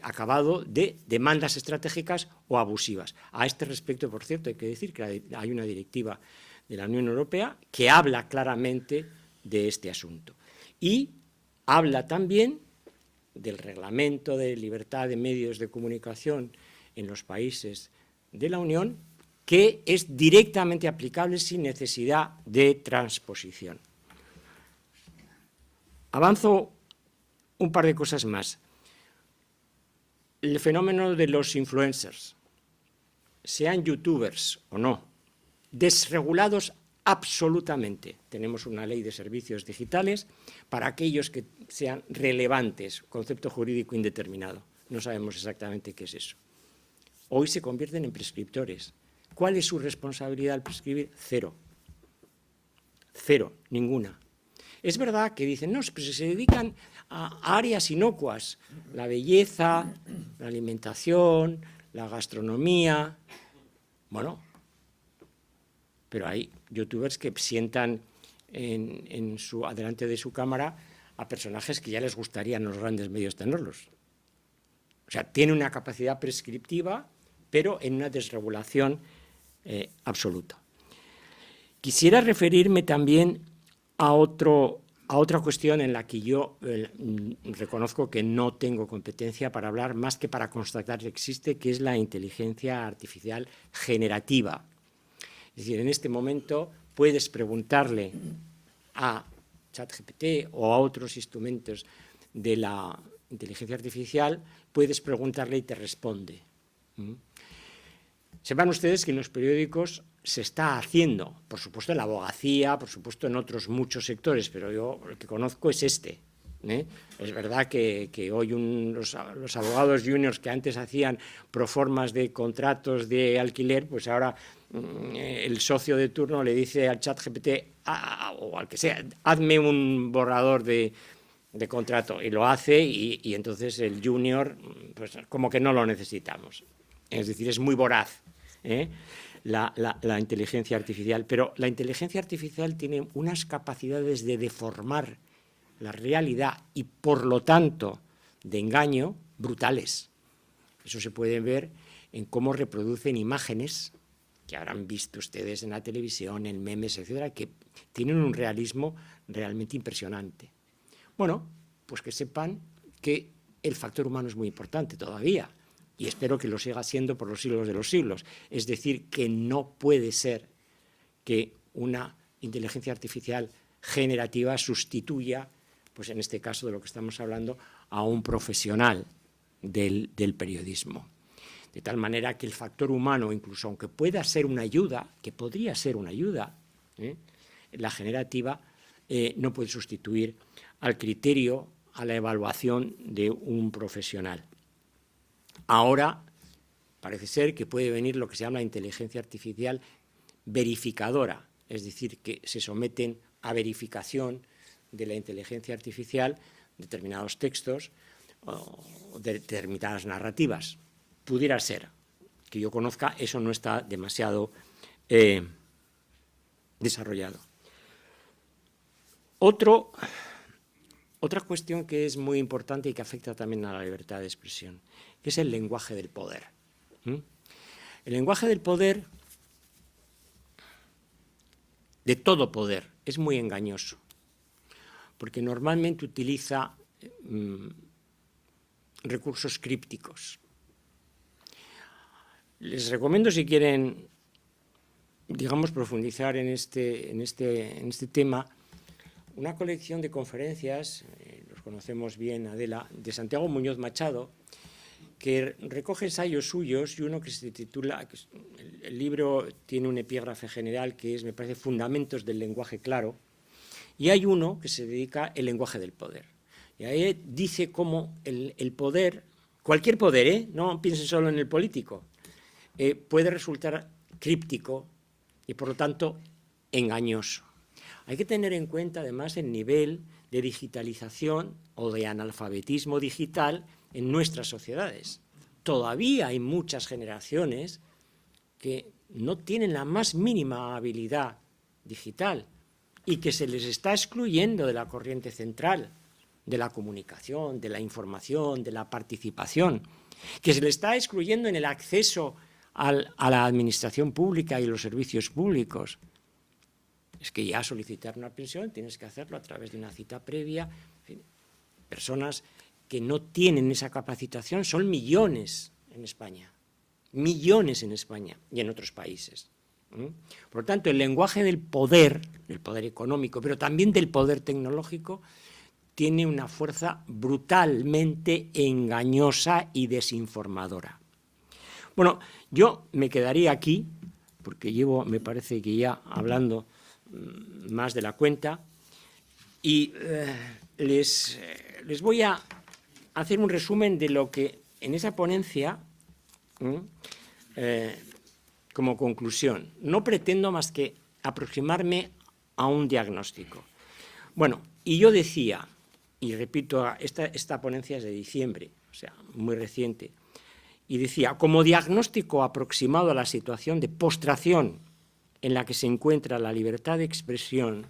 acabado de demandas estratégicas o abusivas. A este respecto, por cierto, hay que decir que hay una directiva de la Unión Europea que habla claramente de este asunto. Y habla también del Reglamento de Libertad de Medios de Comunicación en los países de la Unión, que es directamente aplicable sin necesidad de transposición. Avanzo un par de cosas más. El fenómeno de los influencers, sean youtubers o no, desregulados absolutamente. Tenemos una ley de servicios digitales para aquellos que sean relevantes, concepto jurídico indeterminado. No sabemos exactamente qué es eso. Hoy se convierten en prescriptores. ¿Cuál es su responsabilidad al prescribir? Cero. Cero, ninguna. Es verdad que dicen, no, pero se dedican a áreas inocuas, la belleza, la alimentación, la gastronomía. Bueno, pero hay youtubers que sientan delante de su cámara a personajes que ya les gustaría en los grandes medios tenerlos. O sea, tiene una capacidad prescriptiva, pero en una desregulación absoluta. Quisiera referirme también a otra cuestión en la que yo reconozco que no tengo competencia para hablar, más que para constatar que existe, que es la inteligencia artificial generativa. Es decir, en este momento puedes preguntarle a ChatGPT o a otros instrumentos de la inteligencia artificial, puedes preguntarle y te responde. Sepan ustedes que en los periódicos se está haciendo, por supuesto en la abogacía, por supuesto en otros muchos sectores, pero yo el que conozco es este. Es verdad que hoy los abogados juniors que antes hacían proformas de contratos de alquiler, pues ahora el socio de turno le dice al ChatGPT o al que sea, hazme un borrador de contrato, y lo hace, y entonces el junior, pues como que no lo necesitamos. Es decir, es muy voraz la inteligencia artificial, pero la inteligencia artificial tiene unas capacidades de deformar la realidad y, por lo tanto, de engaño brutales. Eso se puede ver en cómo reproducen imágenes que habrán visto ustedes en la televisión, en memes, etcétera, que tienen un realismo realmente impresionante. Bueno, pues que sepan que el factor humano es muy importante todavía, y espero que lo siga siendo por los siglos de los siglos. Es decir, que no puede ser que una inteligencia artificial generativa sustituya, pues en este caso de lo que estamos hablando, a un profesional del periodismo. De tal manera que el factor humano, incluso aunque pueda ser una ayuda, que podría ser una ayuda, la generativa no puede sustituir al criterio, a la evaluación de un profesional. Ahora parece ser que puede venir lo que se llama inteligencia artificial verificadora, es decir, que se someten a verificación de la inteligencia artificial determinados textos o determinadas narrativas. Pudiera ser, que yo conozca, eso no está demasiado desarrollado. Otra cuestión que es muy importante y que afecta también a la libertad de expresión, que es el lenguaje del poder. El lenguaje del poder, de todo poder, es muy engañoso, porque normalmente utiliza recursos crípticos. Les recomiendo, si quieren, digamos, profundizar en este tema, una colección de conferencias, los conocemos bien, Adela, de Santiago Muñoz Machado, que recoge ensayos suyos y uno que se titula, el libro tiene un epígrafe general que es, me parece, Fundamentos del lenguaje claro, y hay uno que se dedica al lenguaje del poder. Y ahí dice cómo el poder, cualquier poder, no piensen solo en el político, puede resultar críptico y, por lo tanto, engañoso. Hay que tener en cuenta, además, el nivel de digitalización o de analfabetismo digital en nuestras sociedades. Todavía hay muchas generaciones que no tienen la más mínima habilidad digital y que se les está excluyendo de la corriente central, de la comunicación, de la información, de la participación, que se les está excluyendo en el acceso a la administración pública y los servicios públicos. Es que ya solicitar una pensión tienes que hacerlo a través de una cita previa. En fin, personas que no tienen esa capacitación son millones en España y en otros países. Por lo tanto, el lenguaje del poder económico, pero también del poder tecnológico, tiene una fuerza brutalmente engañosa y desinformadora. Bueno, yo me quedaría aquí, porque llevo, me parece que ya hablando más de la cuenta, y les voy a hacer un resumen de lo que en esa ponencia, como conclusión, no pretendo más que aproximarme a un diagnóstico. Bueno, y yo decía, y repito, esta ponencia es de diciembre, o sea, muy reciente, y decía, como diagnóstico aproximado a la situación de postración en la que se encuentra la libertad de expresión,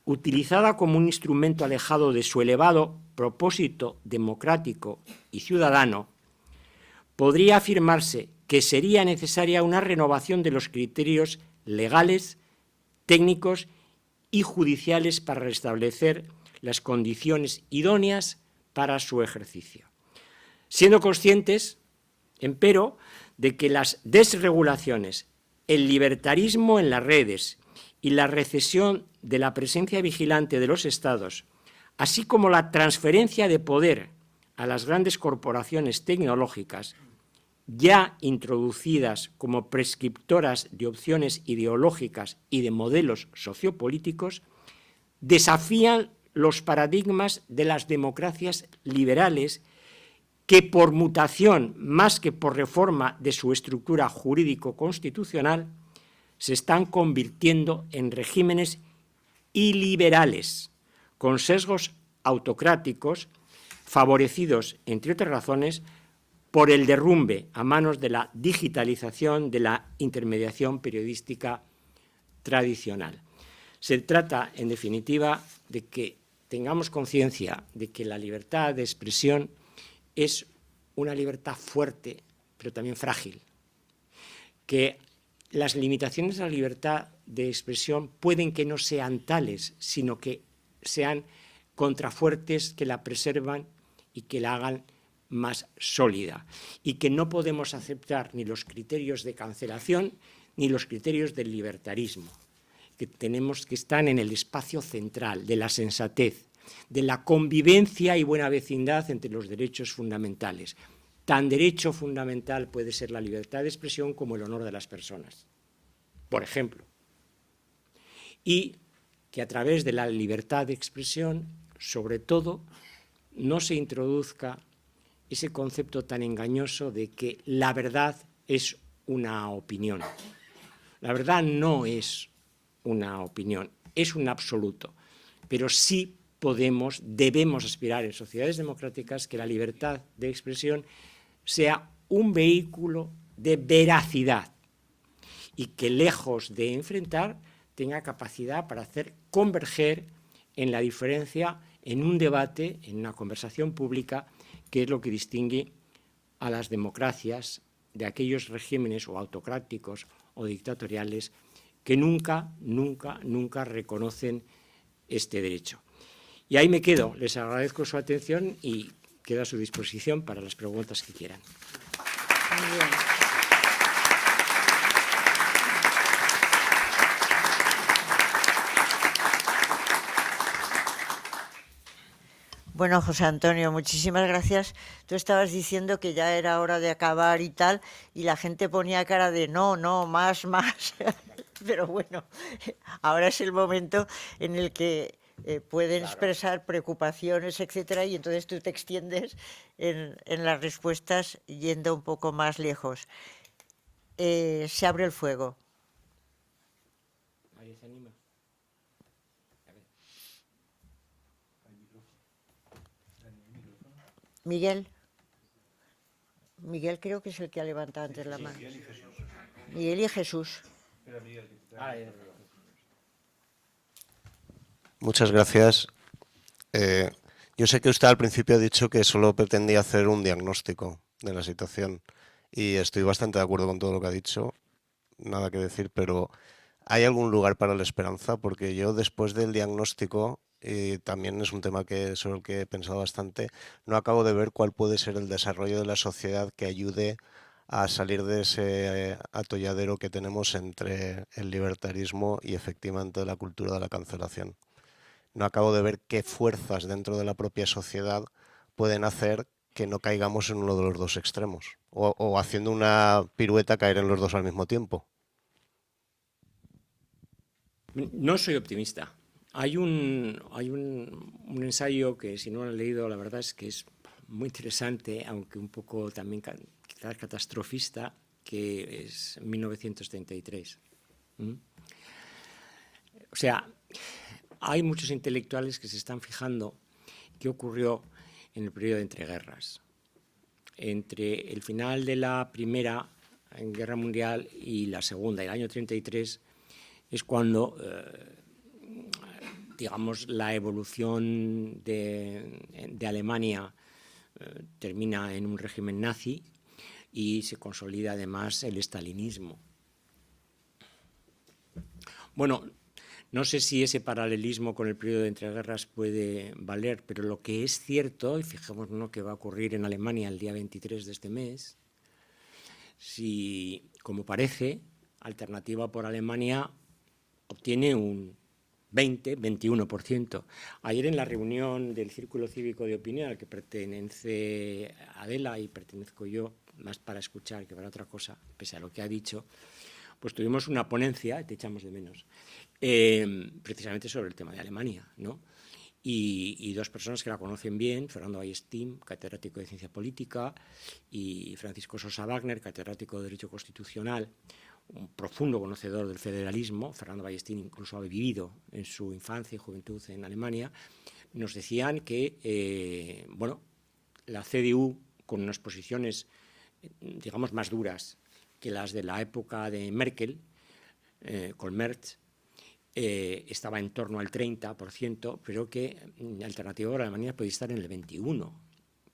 utilizada como un instrumento alejado de su elevado propósito democrático y ciudadano, podría afirmarse que sería necesaria una renovación de los criterios legales, técnicos y judiciales para restablecer las condiciones idóneas para su ejercicio. Siendo conscientes, empero, de que las desregulaciones, el libertarismo en las redes y la recesión de la presencia vigilante de los Estados, así como la transferencia de poder a las grandes corporaciones tecnológicas, ya introducidas como prescriptoras de opciones ideológicas y de modelos sociopolíticos, desafían los paradigmas de las democracias liberales que por mutación, más que por reforma de su estructura jurídico-constitucional, se están convirtiendo en regímenes iliberales, con sesgos autocráticos, favorecidos, entre otras razones, por el derrumbe a manos de la digitalización de la intermediación periodística tradicional. Se trata, en definitiva, de que tengamos conciencia de que la libertad de expresión es una libertad fuerte, pero también frágil, que las limitaciones a la libertad de expresión pueden que no sean tales, sino que sean contrafuertes que la preservan y que la hagan más sólida, y que no podemos aceptar ni los criterios de cancelación ni los criterios del libertarismo, que tenemos que estar en el espacio central de la sensatez, de la convivencia y buena vecindad entre los derechos fundamentales. Tan derecho fundamental puede ser la libertad de expresión como el honor de las personas, por ejemplo. Y que a través de la libertad de expresión, sobre todo, no se introduzca ese concepto tan engañoso de que la verdad es una opinión. La verdad no es una opinión, es un absoluto, pero sí debemos aspirar en sociedades democráticas que la libertad de expresión sea un vehículo de veracidad y que, lejos de enfrentar, tenga capacidad para hacer converger en la diferencia, en un debate, en una conversación pública, que es lo que distingue a las democracias de aquellos regímenes o autocráticos o dictatoriales que nunca reconocen este derecho. Y ahí me quedo. Les agradezco su atención y quedo a su disposición para las preguntas que quieran. Muy bien. Bueno, José Antonio, muchísimas gracias. Tú estabas diciendo que ya era hora de acabar y tal, y la gente ponía cara de no, no, más, más. Pero bueno, ahora es el momento en el que pueden expresar preocupaciones, etcétera, y entonces tú te extiendes en las respuestas yendo un poco más lejos. Se abre el fuego. ¿Alguien se anima? Miguel. Miguel creo que es el que ha levantado antes la mano. Miguel y Jesús. Muchas gracias. Yo sé que usted al principio ha dicho que solo pretendía hacer un diagnóstico de la situación y estoy bastante de acuerdo con todo lo que ha dicho, nada que decir, pero ¿hay algún lugar para la esperanza? Porque yo después del diagnóstico, y también es un tema sobre el que he pensado bastante, no acabo de ver cuál puede ser el desarrollo de la sociedad que ayude a salir de ese atolladero que tenemos entre el libertarismo y efectivamente la cultura de la cancelación. No acabo de ver qué fuerzas dentro de la propia sociedad pueden hacer que no caigamos en uno de los dos extremos o haciendo una pirueta caer en los dos al mismo tiempo. No soy optimista. Hay un ensayo que, si no lo han leído, la verdad es que es muy interesante, aunque un poco también quizás catastrofista, que es 1933. O sea, hay muchos intelectuales que se están fijando qué ocurrió en el periodo de entreguerras. Entre el final de la Primera Guerra Mundial y la Segunda, el año 33, es cuando, digamos, la evolución de Alemania termina en un régimen nazi y se consolida además el estalinismo. Bueno, no sé si ese paralelismo con el periodo de entreguerras puede valer, pero lo que es cierto, y fijémonos que va a ocurrir en Alemania el día 23 de este mes, si, como parece, Alternativa por Alemania obtiene un 21%. Ayer en la reunión del Círculo Cívico de Opinión, al que pertenece Adela y pertenezco yo, más para escuchar que para otra cosa, pese a lo que ha dicho, pues tuvimos una ponencia, te echamos de menos, precisamente sobre el tema de Alemania, ¿no? Y dos personas que la conocen bien, Fernando Ballestín, catedrático de Ciencia Política, y Francisco Sosa Wagner, catedrático de Derecho Constitucional, un profundo conocedor del federalismo. Fernando Ballestín incluso ha vivido en su infancia y juventud en Alemania. Nos decían que, bueno, la CDU, con unas posiciones, digamos, más duras que las de la época de Merkel, con Merz, estaba en torno al 30%, pero que Alternativa por Alemania podía estar en el 21%,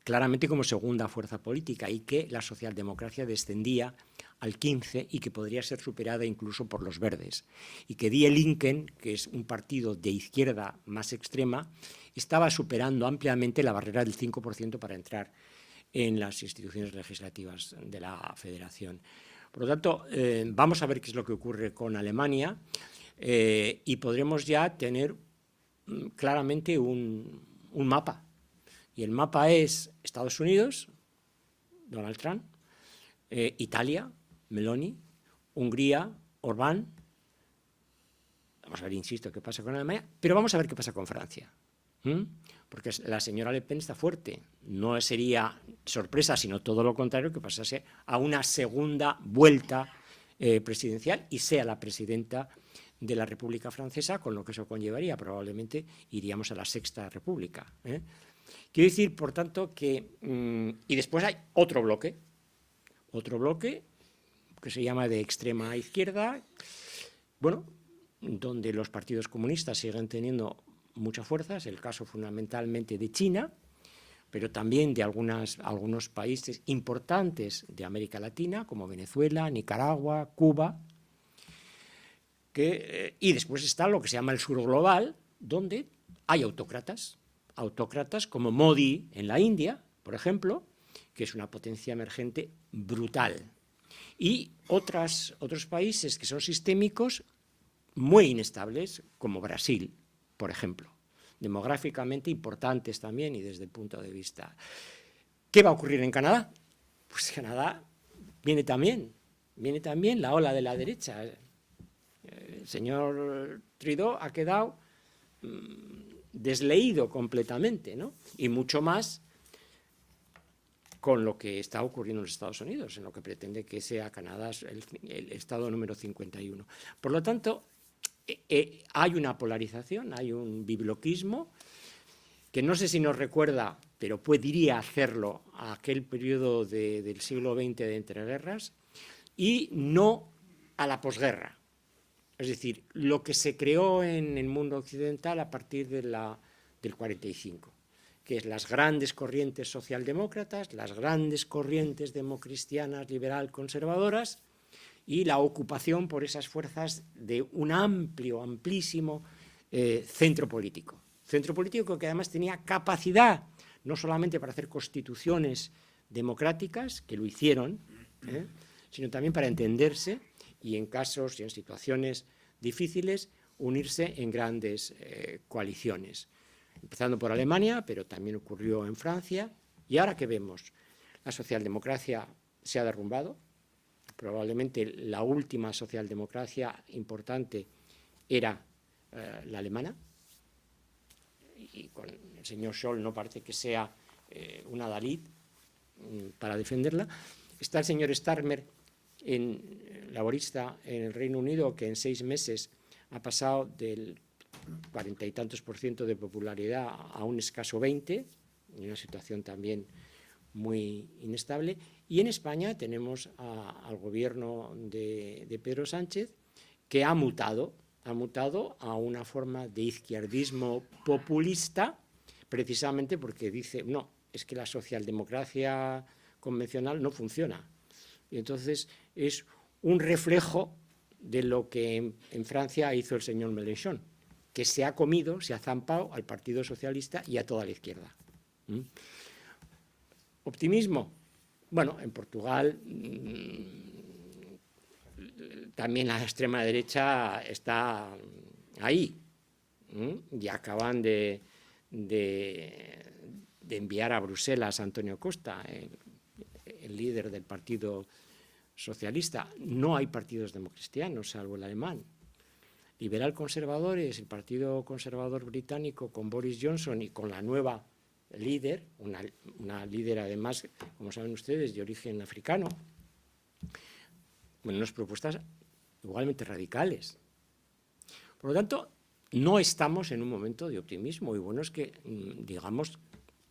claramente como segunda fuerza política, y que la socialdemocracia descendía al 15% y que podría ser superada incluso por los verdes. Y que Die Linken, que es un partido de izquierda más extrema, estaba superando ampliamente la barrera del 5% para entrar en las instituciones legislativas de la Federación. Por lo tanto, vamos a ver qué es lo que ocurre con Alemania y podremos ya tener claramente un mapa. Y el mapa es Estados Unidos, Donald Trump, Italia, Meloni, Hungría, Orbán. Vamos a ver, insisto, qué pasa con Alemania, pero vamos a ver qué pasa con Francia. Porque la señora Le Pen está fuerte. No sería sorpresa, sino todo lo contrario, que pasase a una segunda vuelta presidencial y sea la presidenta de la República Francesa, con lo que eso conllevaría. Probablemente iríamos a la Sexta República. Quiero decir, por tanto, que... y después hay otro bloque que se llama de extrema izquierda, bueno, donde los partidos comunistas siguen teniendo mucha fuerza, es el caso fundamentalmente de China, pero también de algunos países importantes de América Latina, como Venezuela, Nicaragua, Cuba, y después está lo que se llama el sur global, donde hay autócratas como Modi en la India, por ejemplo, que es una potencia emergente brutal, y otros países que son sistémicos muy inestables, como Brasil, por ejemplo. demográficamente importantes también y desde el punto de vista. ¿Qué va a ocurrir en Canadá? Pues Canadá viene también la ola de la derecha. El señor Trudeau ha quedado desleído completamente, ¿no? Y mucho más con lo que está ocurriendo en los Estados Unidos, en lo que pretende que sea Canadá el estado número 51. Por lo tanto, hay una polarización, hay un bibloquismo que no sé si nos recuerda, pero podría hacerlo, a aquel periodo del siglo XX de entreguerras, y no a la posguerra. Es decir, lo que se creó en el mundo occidental a partir del 45, que es las grandes corrientes socialdemócratas, las grandes corrientes democristianas, liberal, conservadoras, y la ocupación por esas fuerzas de un amplísimo centro político. Centro político que además tenía capacidad, no solamente para hacer constituciones democráticas, que lo hicieron, sino también para entenderse y en casos y en situaciones difíciles unirse en grandes coaliciones. Empezando por Alemania, pero también ocurrió en Francia. Y ahora que vemos, la socialdemocracia se ha derrumbado. Probablemente la última socialdemocracia importante era la alemana. Y con el señor Scholz no parece que sea una Dalit para defenderla. Está el señor Starmer, laborista en el Reino Unido, que en 6 meses ha pasado del 40 y tantos % de popularidad a un escaso 20%, en una situación también muy inestable. Y en España tenemos al gobierno de Pedro Sánchez, que ha mutado a una forma de izquierdismo populista, precisamente porque dice, no, es que la socialdemocracia convencional no funciona. Y entonces es un reflejo de lo que en Francia hizo el señor Mélenchon, que se ha zampado al Partido Socialista y a toda la izquierda. ¿Optimismo? Bueno, en Portugal también la extrema derecha está ahí, y acaban de enviar a Bruselas a Antonio Costa, el líder del Partido Socialista. No hay partidos democristianos, salvo el alemán. Liberal conservadores, el Partido Conservador británico con Boris Johnson y con la nueva líder, una líder además, como saben ustedes, de origen africano, bueno, unas propuestas igualmente radicales. Por lo tanto, no estamos en un momento de optimismo, y bueno es que digamos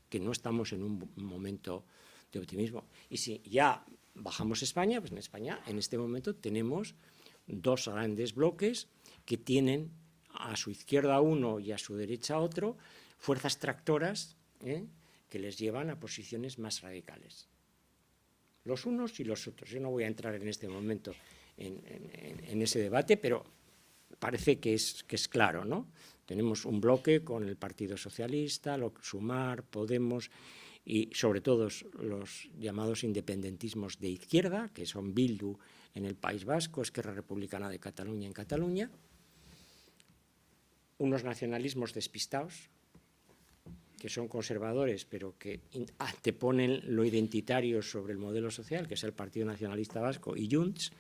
que no estamos en un momento de optimismo. Y si ya bajamos España, pues en España en este momento tenemos 2 grandes bloques que tienen a su izquierda uno y a su derecha otro, fuerzas tractoras que les llevan a posiciones más radicales. Los unos y los otros. Yo no voy a entrar en este momento en ese debate, pero parece que es claro, ¿no? Tenemos un bloque con el Partido Socialista, Sumar, Podemos y sobre todo los llamados independentismos de izquierda, que son Bildu en el País Vasco, Esquerra Republicana de Cataluña en Cataluña, unos nacionalismos despistados, que son conservadores, pero que anteponen lo identitario sobre el modelo social, que es el Partido Nacionalista Vasco y Junts,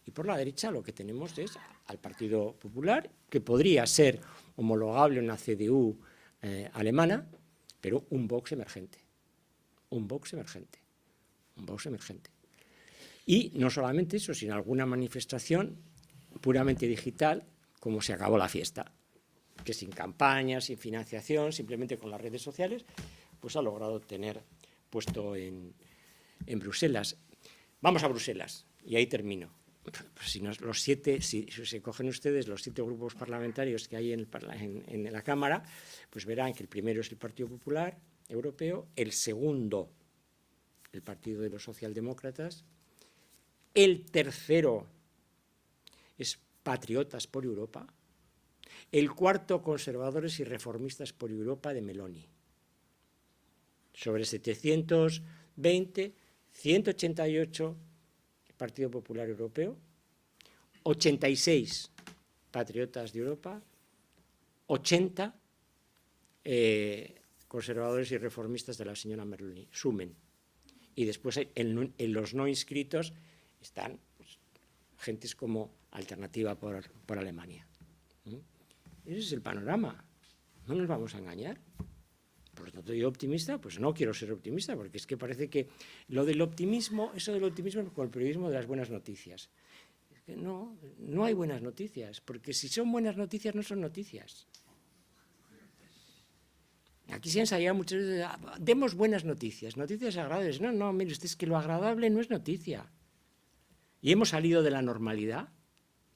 y por la derecha lo que tenemos es al Partido Popular, que podría ser homologable a una CDU alemana, pero un Vox emergente. Un Vox emergente. Y no solamente eso, sino alguna manifestación puramente digital, como se acabó la fiesta, que sin campaña, sin financiación, simplemente con las redes sociales, pues ha logrado tener puesto en Bruselas. Vamos a Bruselas, y ahí termino. Pues si se cogen ustedes los 7 grupos parlamentarios que hay en la Cámara, pues verán que el primero es el Partido Popular Europeo, el segundo, el Partido de los Socialdemócratas, el tercero es Patriotas por Europa, el cuarto, Conservadores y Reformistas por Europa, de Meloni. Sobre 720, 188 Partido Popular Europeo, 86 Patriotas de Europa, 80 conservadores y reformistas de la señora Merloni, sumen. Y después en los no inscritos están pues, gentes como Alternativa por Alemania. Ese es el panorama. No nos vamos a engañar. Por lo tanto, yo optimista, pues no quiero ser optimista, porque es que parece que lo del optimismo, eso del optimismo es como el periodismo de las buenas noticias. Es que no hay buenas noticias, porque si son buenas noticias, no son noticias. Aquí se ha ensayado muchas veces, demos buenas noticias, noticias agradables. No, mire usted, es que lo agradable no es noticia. Y hemos salido de la normalidad,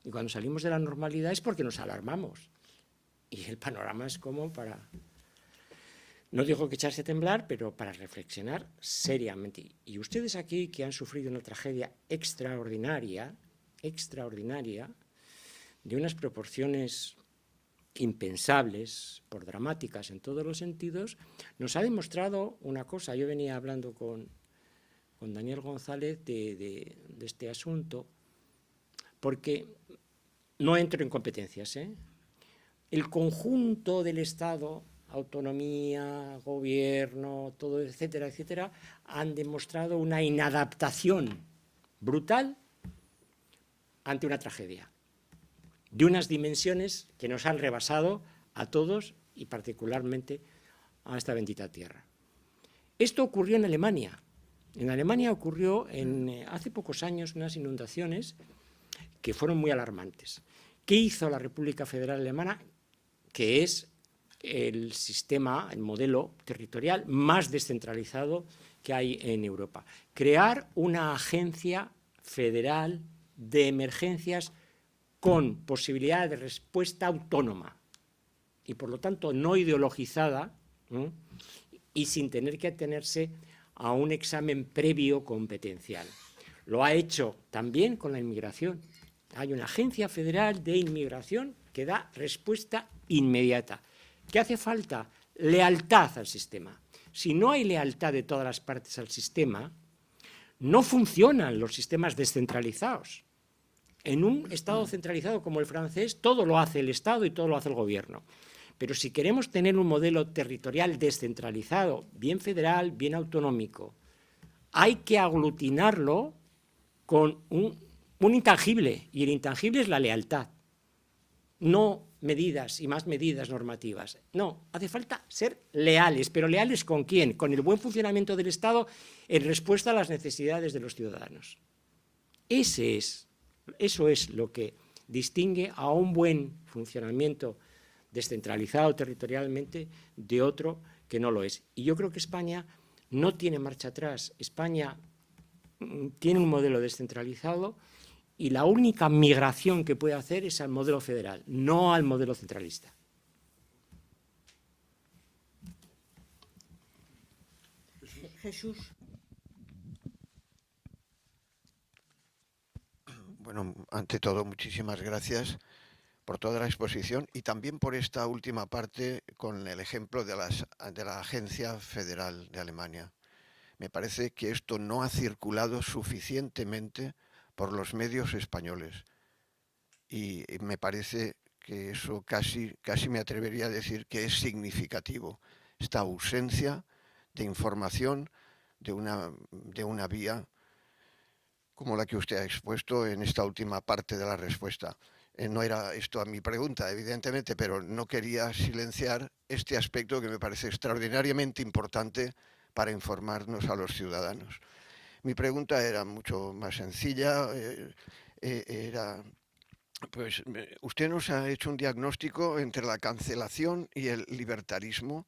y cuando salimos de la normalidad es porque nos alarmamos. Y el panorama es como para, no digo que echarse a temblar, pero para reflexionar seriamente. Y ustedes aquí que han sufrido una tragedia extraordinaria, de unas proporciones impensables, por dramáticas en todos los sentidos, nos ha demostrado una cosa. Yo venía hablando con Daniel González de este asunto, porque no entro en competencias, El conjunto del Estado, autonomía, gobierno, todo, etcétera, etcétera, han demostrado una inadaptación brutal ante una tragedia, de unas dimensiones que nos han rebasado a todos y particularmente a esta bendita tierra. Esto ocurrió en Alemania. En Alemania ocurrió hace pocos años unas inundaciones que fueron muy alarmantes. ¿Qué hizo la República Federal Alemana? Que es el sistema, el modelo territorial más descentralizado que hay en Europa. Crear una agencia federal de emergencias con posibilidad de respuesta autónoma y, por lo tanto, no ideologizada, y sin tener que atenerse a un examen previo competencial. Lo ha hecho también con la inmigración. Hay una agencia federal de inmigración que da respuesta inmediata. ¿Qué hace falta? Lealtad al sistema. Si no hay lealtad de todas las partes al sistema, no funcionan los sistemas descentralizados. En un Estado centralizado como el francés, todo lo hace el Estado y todo lo hace el gobierno. Pero si queremos tener un modelo territorial descentralizado, bien federal, bien autonómico, hay que aglutinarlo con un intangible, y el intangible es la lealtad. No medidas y más medidas normativas. No, hace falta ser leales, pero ¿leales con quién? Con el buen funcionamiento del Estado en respuesta a las necesidades de los ciudadanos. Eso es lo que distingue a un buen funcionamiento descentralizado territorialmente de otro que no lo es. Y yo creo que España no tiene marcha atrás. España tiene un modelo descentralizado y la única migración que puede hacer es al modelo federal, no al modelo centralista. Jesús. Bueno, ante todo, muchísimas gracias por toda la exposición y también por esta última parte con el ejemplo de la Agencia Federal de Alemania. Me parece que esto no ha circulado suficientemente por los medios españoles y me parece que eso casi me atrevería a decir que es significativo, esta ausencia de información de una vía como la que usted ha expuesto en esta última parte de la respuesta. No era esto a mi pregunta, evidentemente, pero no quería silenciar este aspecto que me parece extraordinariamente importante para informarnos a los ciudadanos. Mi pregunta era mucho más sencilla. Usted nos ha hecho un diagnóstico entre la cancelación y el libertarismo,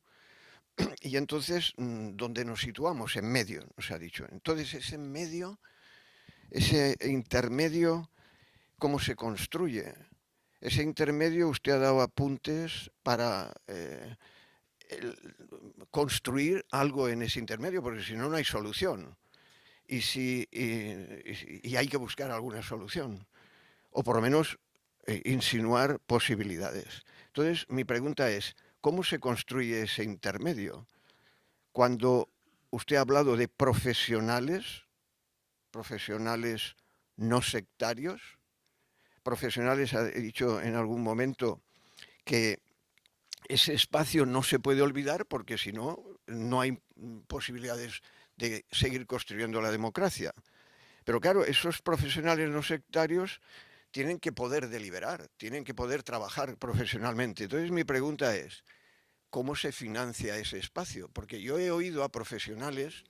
y entonces, ¿dónde nos situamos? En medio, nos ha dicho. Entonces, ese medio, ese intermedio, ¿cómo se construye? Ese intermedio, usted ha dado apuntes para construir algo en ese intermedio, porque si no, no hay solución. Y hay que buscar alguna solución, o por lo menos insinuar posibilidades. Entonces, mi pregunta es, ¿cómo se construye ese intermedio? Cuando usted ha hablado de profesionales no sectarios, profesionales, ha dicho en algún momento que ese espacio no se puede olvidar porque si no, no hay posibilidades de seguir construyendo la democracia. Pero claro, esos profesionales no sectarios tienen que poder deliberar, tienen que poder trabajar profesionalmente. Entonces mi pregunta es, ¿cómo se financia ese espacio? Porque yo he oído a profesionales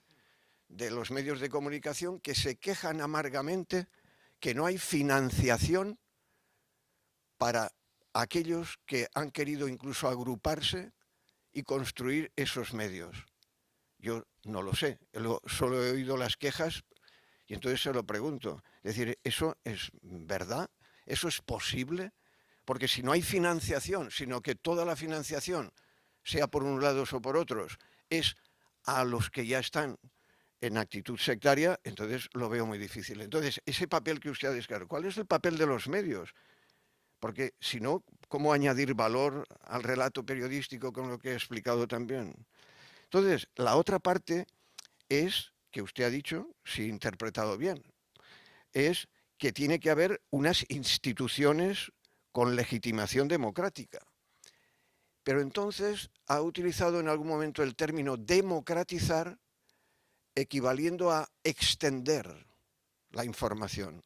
de los medios de comunicación que se quejan amargamente que no hay financiación para aquellos que han querido incluso agruparse y construir esos medios. Yo no lo sé, solo he oído las quejas y entonces se lo pregunto. Es decir, ¿eso es verdad? ¿Eso es posible? Porque si no hay financiación, sino que toda la financiación, sea por unos lados o por otros, es a los que ya están en actitud sectaria, entonces lo veo muy difícil. Entonces, ese papel que usted ha descrito, ¿cuál es el papel de los medios? Porque si no, ¿cómo añadir valor al relato periodístico con lo que he explicado también? Entonces, la otra parte es, que usted ha dicho, si he interpretado bien, es que tiene que haber unas instituciones con legitimación democrática. Pero entonces ha utilizado en algún momento el término democratizar, equivaliendo a extender la información.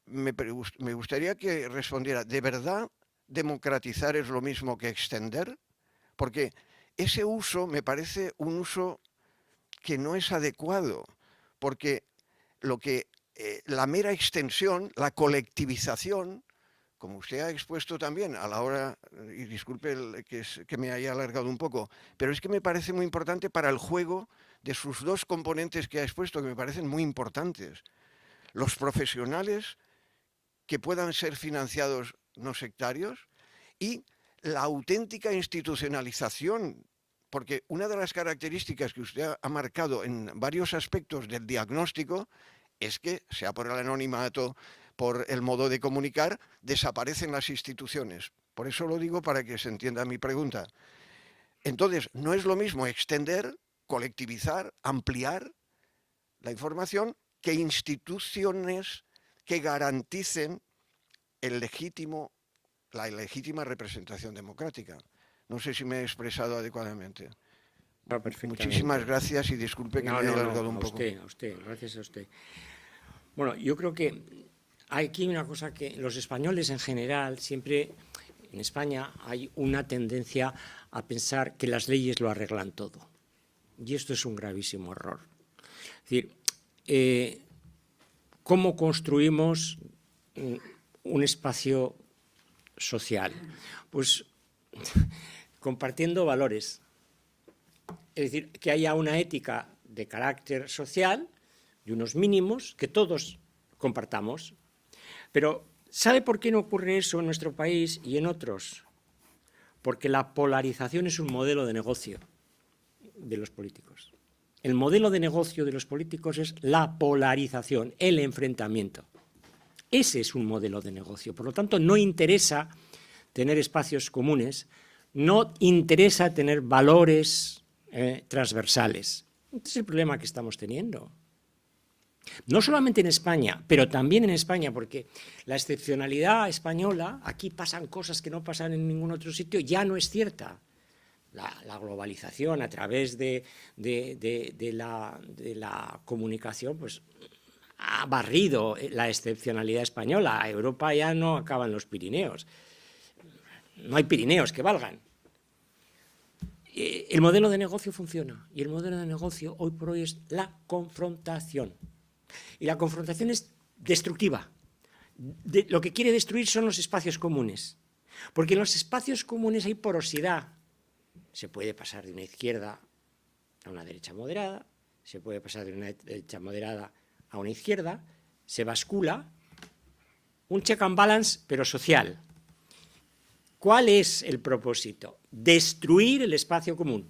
Me gustaría que respondiera, ¿de verdad democratizar es lo mismo que extender? Porque ese uso me parece un uso que no es adecuado, porque la mera extensión, la colectivización, como usted ha expuesto también a la hora, y disculpe que me haya alargado un poco, pero es que me parece muy importante para el juego de sus dos componentes que ha expuesto, que me parecen muy importantes. Los profesionales que puedan ser financiados no sectarios y la auténtica institucionalización, porque una de las características que usted ha marcado en varios aspectos del diagnóstico es que, sea por el anonimato, por el modo de comunicar, desaparecen las instituciones. Por eso lo digo para que se entienda mi pregunta. Entonces, no es lo mismo extender, colectivizar, ampliar la información que instituciones que garanticen la legítima representación democrática. No sé si me he expresado adecuadamente. No, perfectamente. Muchísimas gracias y disculpe que me haya alargado un poco. A usted, gracias a usted. Bueno, yo creo que hay aquí una cosa que los españoles en general, siempre en España hay una tendencia a pensar que las leyes lo arreglan todo. Y esto es un gravísimo error. Es decir, ¿cómo construimos un espacio social? Pues compartiendo valores. Es decir, que haya una ética de carácter social, de unos mínimos, que todos compartamos. Pero, ¿sabe por qué no ocurre eso en nuestro país y en otros? Porque la polarización es un modelo de negocio de los políticos. El modelo de negocio de los políticos es la polarización, el enfrentamiento. Ese es un modelo de negocio. Por lo tanto, no interesa tener espacios comunes, no interesa tener valores transversales. Este es el problema que estamos teniendo. No solamente en España, pero también en España, porque la excepcionalidad española, aquí pasan cosas que no pasan en ningún otro sitio, ya no es cierta. La globalización a través de la comunicación, pues ha barrido la excepcionalidad española. A Europa ya no acaban los Pirineos. No hay Pirineos que valgan. El modelo de negocio funciona, y el modelo de negocio hoy por hoy es la confrontación. Y la confrontación es destructiva. Lo que quiere destruir son los espacios comunes, porque en los espacios comunes hay porosidad. Se puede pasar de una izquierda a una derecha moderada, se puede pasar de una derecha moderada a una izquierda, se bascula, un check and balance, pero social. ¿Cuál es el propósito? Destruir el espacio común.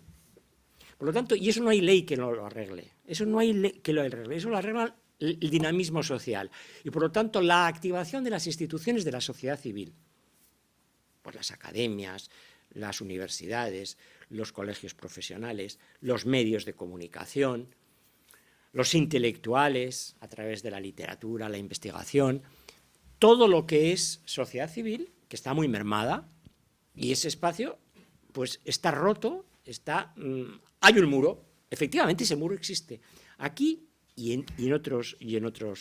Por lo tanto, y eso no hay ley que lo arregle, eso no hay ley que lo arregle, eso lo arregla el dinamismo social y, por lo tanto, la activación de las instituciones de la sociedad civil, pues las academias, las universidades, los colegios profesionales, los medios de comunicación, los intelectuales a través de la literatura, la investigación, todo lo que es sociedad civil, que está muy mermada, Y ese espacio pues está roto, hay un muro, efectivamente ese muro existe, aquí y en otros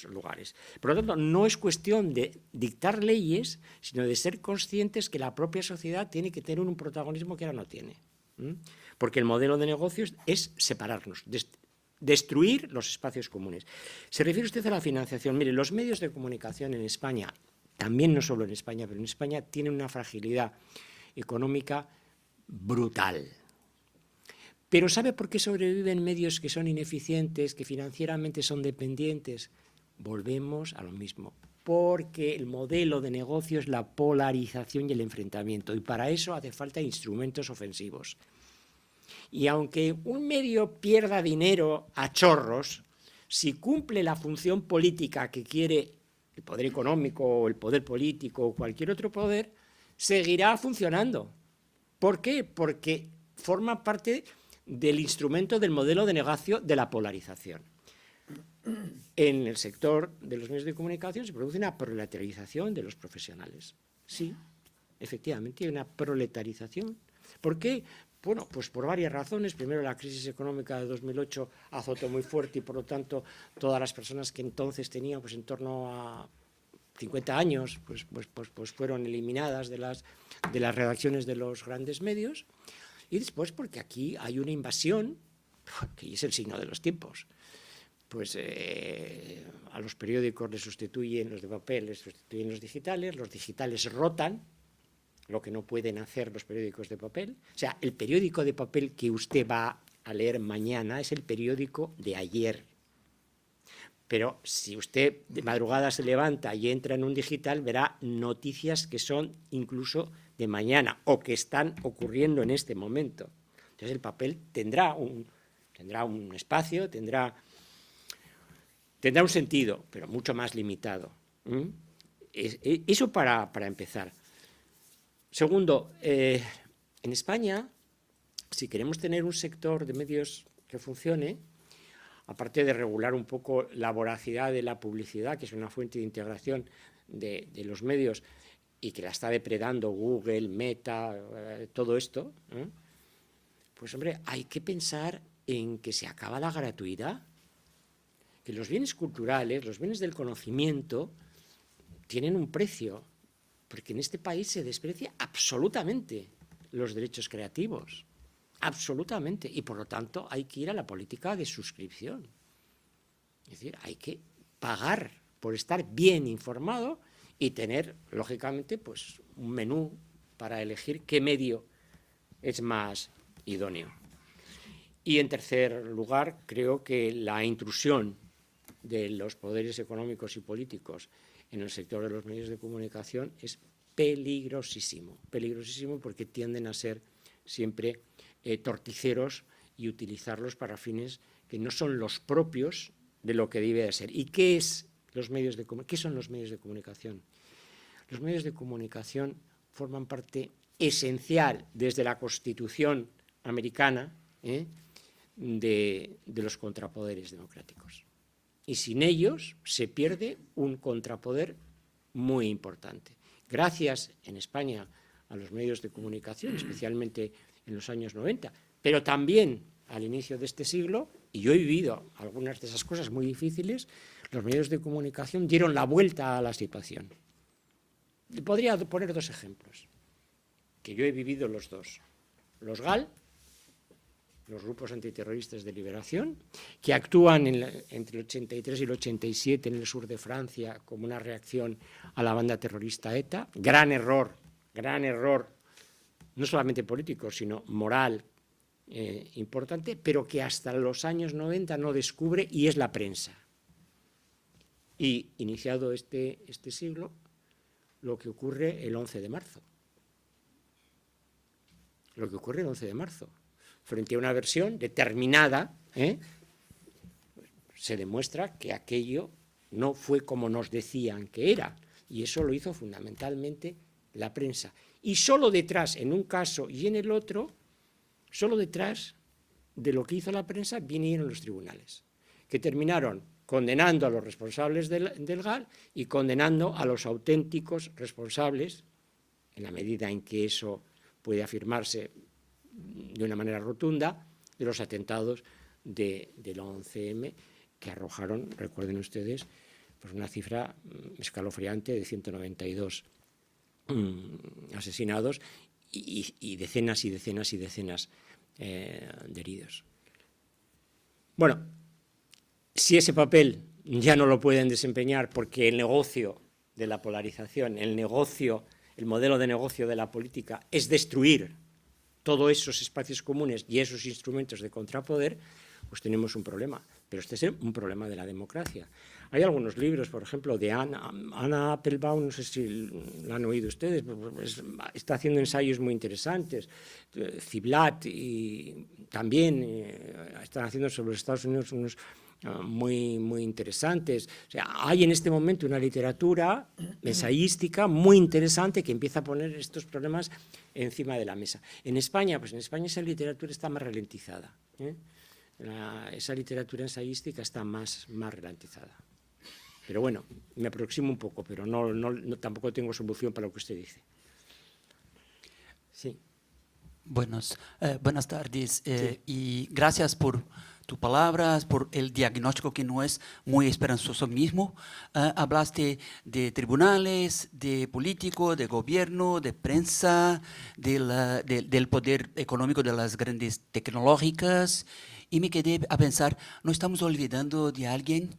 lugares. Por lo tanto, no es cuestión de dictar leyes, sino de ser conscientes que la propia sociedad tiene que tener un protagonismo que ahora no tiene. Porque el modelo de negocios es separarnos, destruir los espacios comunes. Se refiere usted a la financiación. Mire, los medios de comunicación en España, también no solo en España, pero en España tienen una fragilidad económica brutal. Pero ¿sabe por qué sobreviven medios que son ineficientes, que financieramente son dependientes? Volvemos a lo mismo, porque el modelo de negocio es la polarización y el enfrentamiento, y para eso hace falta instrumentos ofensivos. Y aunque un medio pierda dinero a chorros, si cumple la función política que quiere el poder económico o el poder político o cualquier otro poder, seguirá funcionando. ¿Por qué? Porque forma parte del instrumento del modelo de negocio de la polarización. En el sector de los medios de comunicación se produce una proletarización de los profesionales. Sí, efectivamente, hay una proletarización. ¿Por qué? Bueno, pues por varias razones. Primero, la crisis económica de 2008 azotó muy fuerte y, por lo tanto, todas las personas que entonces tenían pues en torno a 50 años pues fueron eliminadas de las redacciones de los grandes medios. Y después porque aquí hay una invasión, que es el signo de los tiempos. Pues a los periódicos les sustituyen los de papel, les sustituyen los digitales rotan, lo que no pueden hacer los periódicos de papel. O sea, el periódico de papel que usted va a leer mañana es el periódico de ayer. Pero si usted de madrugada se levanta y entra en un digital, verá noticias que son incluso de mañana o que están ocurriendo en este momento. Entonces el papel tendrá un espacio, tendrá un sentido, pero mucho más limitado. Eso para empezar. Segundo, en España, si queremos tener un sector de medios que funcione, aparte de regular un poco la voracidad de la publicidad, que es una fuente de integración de los medios y que la está depredando Google, Meta, todo esto, pues hombre, hay que pensar en que se acaba la gratuidad, que los bienes culturales, los bienes del conocimiento, tienen un precio, porque en este país se desprecia absolutamente los derechos creativos. Absolutamente, y por lo tanto hay que ir a la política de suscripción. Es decir, hay que pagar por estar bien informado y tener, lógicamente, pues un menú para elegir qué medio es más idóneo. Y en tercer lugar, creo que la intrusión de los poderes económicos y políticos en el sector de los medios de comunicación es peligrosísimo porque tienden a ser siempre torticeros y utilizarlos para fines que no son los propios de lo que debe de ser. ¿Y qué son los medios de comunicación? Los medios de comunicación forman parte esencial desde la Constitución americana de los contrapoderes democráticos. Y sin ellos se pierde un contrapoder muy importante. Gracias en España a los medios de comunicación, especialmente en los años 90, pero también al inicio de este siglo, y yo he vivido algunas de esas cosas muy difíciles, los medios de comunicación dieron la vuelta a la situación. Podría poner dos ejemplos, que yo he vivido los dos. Los GAL, los grupos antiterroristas de liberación, que actúan entre el 83 y el 87 en el sur de Francia como una reacción a la banda terrorista ETA. Gran error, no solamente político, sino moral importante, pero que hasta los años 90 no descubre, y es la prensa. Y iniciado este siglo, lo que ocurre el 11 de marzo. Frente a una versión determinada, se demuestra que aquello no fue como nos decían que era, y eso lo hizo fundamentalmente la prensa. Y solo detrás, en un caso y en el otro, solo detrás de lo que hizo la prensa vinieron los tribunales, que terminaron condenando a los responsables del GAL y condenando a los auténticos responsables, en la medida en que eso puede afirmarse de una manera rotunda de los atentados del 11M, que arrojaron, recuerden ustedes, pues una cifra escalofriante de 192 asesinados y decenas y decenas y decenas de heridos. Bueno, si ese papel ya no lo pueden desempeñar porque el negocio de la polarización, el modelo de negocio de la política es destruir todos esos espacios comunes y esos instrumentos de contrapoder, pues tenemos un problema. Pero este es un problema de la democracia. Hay algunos libros, por ejemplo, de Anna Applebaum, no sé si lo han oído ustedes, está haciendo ensayos muy interesantes. Ziblatt y también están haciendo sobre los Estados Unidos unos muy, muy interesantes. O sea, hay en este momento una literatura ensayística muy interesante que empieza a poner estos problemas encima de la mesa. En España, pues en España esa literatura está más ralentizada, esa literatura ensayística está más ralentizada. Pero bueno, me aproximo un poco, pero tampoco tengo solución para lo que usted dice. Sí. Buenas tardes Sí. y gracias por tus palabras, por el diagnóstico que no es muy esperanzoso mismo. Hablaste de tribunales, de político, de gobierno, de prensa, del poder económico de las grandes tecnológicas y me quedé a pensar, ¿no estamos olvidando de alguien?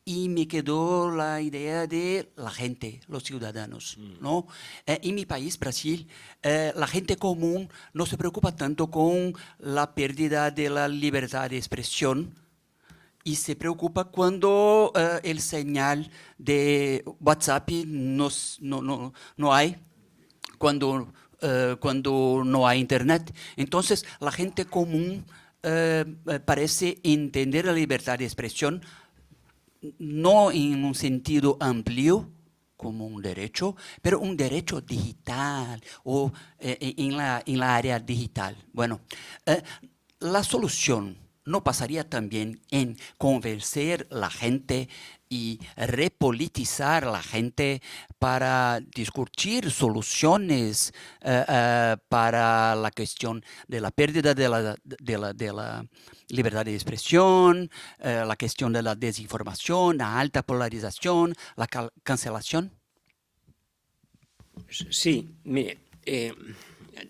Y me quedó la idea de la gente, los ciudadanos, ¿no? En mi país, Brasil, la gente común no se preocupa tanto con la pérdida de la libertad de expresión y se preocupa cuando el señal de WhatsApp no hay, cuando no hay internet. Entonces, la gente común parece entender la libertad de expresión no en un sentido amplio como un derecho, pero un derecho digital o en la área digital. Bueno, la solución no pasaría también en convencer a la gente y repolitizar a la gente para discutir soluciones para la cuestión de la pérdida de la libertad de expresión, la cuestión de la desinformación, la alta polarización, la cancelación? Sí, mire,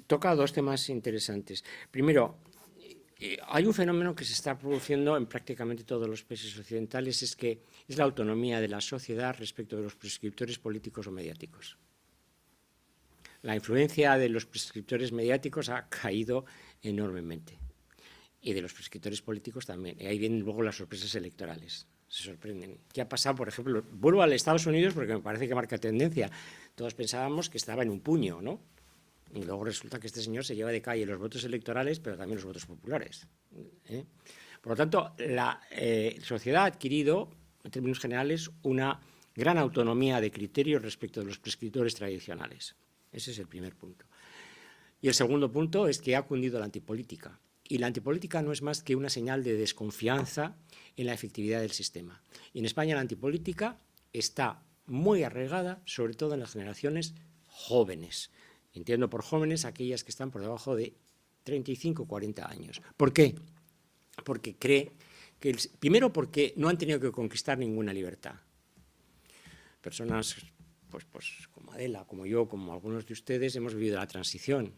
toca dos temas interesantes. Primero, hay un fenómeno que se está produciendo en prácticamente todos los países occidentales, es la autonomía de la sociedad respecto de los prescriptores políticos o mediáticos. La influencia de los prescriptores mediáticos ha caído enormemente y de los prescriptores políticos también. Y ahí vienen luego las sorpresas electorales. Se sorprenden. ¿Qué ha pasado? Por ejemplo, vuelvo a los Estados Unidos porque me parece que marca tendencia. Todos pensábamos que estaba en un puño, ¿no? Y luego resulta que este señor se lleva de calle los votos electorales, pero también los votos populares. Por lo tanto, la sociedad ha adquirido, en términos generales, una gran autonomía de criterios respecto de los prescriptores tradicionales. Ese es el primer punto. Y el segundo punto es que ha cundido la antipolítica. Y la antipolítica no es más que una señal de desconfianza en la efectividad del sistema. Y en España la antipolítica está muy arraigada, sobre todo en las generaciones jóvenes. Entiendo por jóvenes aquellas que están por debajo de 35 o 40 años. ¿Por qué? Porque cree que, primero porque no han tenido que conquistar ninguna libertad. Personas pues como Adela, como yo, como algunos de ustedes, hemos vivido la transición,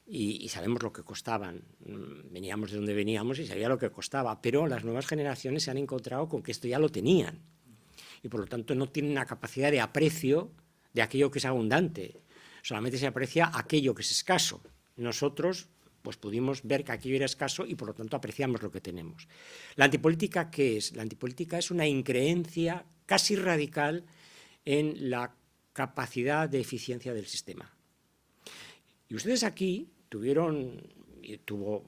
y sabemos lo que costaban. Veníamos de donde veníamos y sabía lo que costaba, pero las nuevas generaciones se han encontrado con que esto ya lo tenían y por lo tanto no tienen una capacidad de aprecio de aquello que es abundante. Solamente se aprecia aquello que es escaso. Nosotros pues pudimos ver que aquello era escaso y por lo tanto apreciamos lo que tenemos. ¿La antipolítica qué es? La antipolítica es una increencia casi radical en la capacidad de eficiencia del sistema. Y ustedes aquí tuvo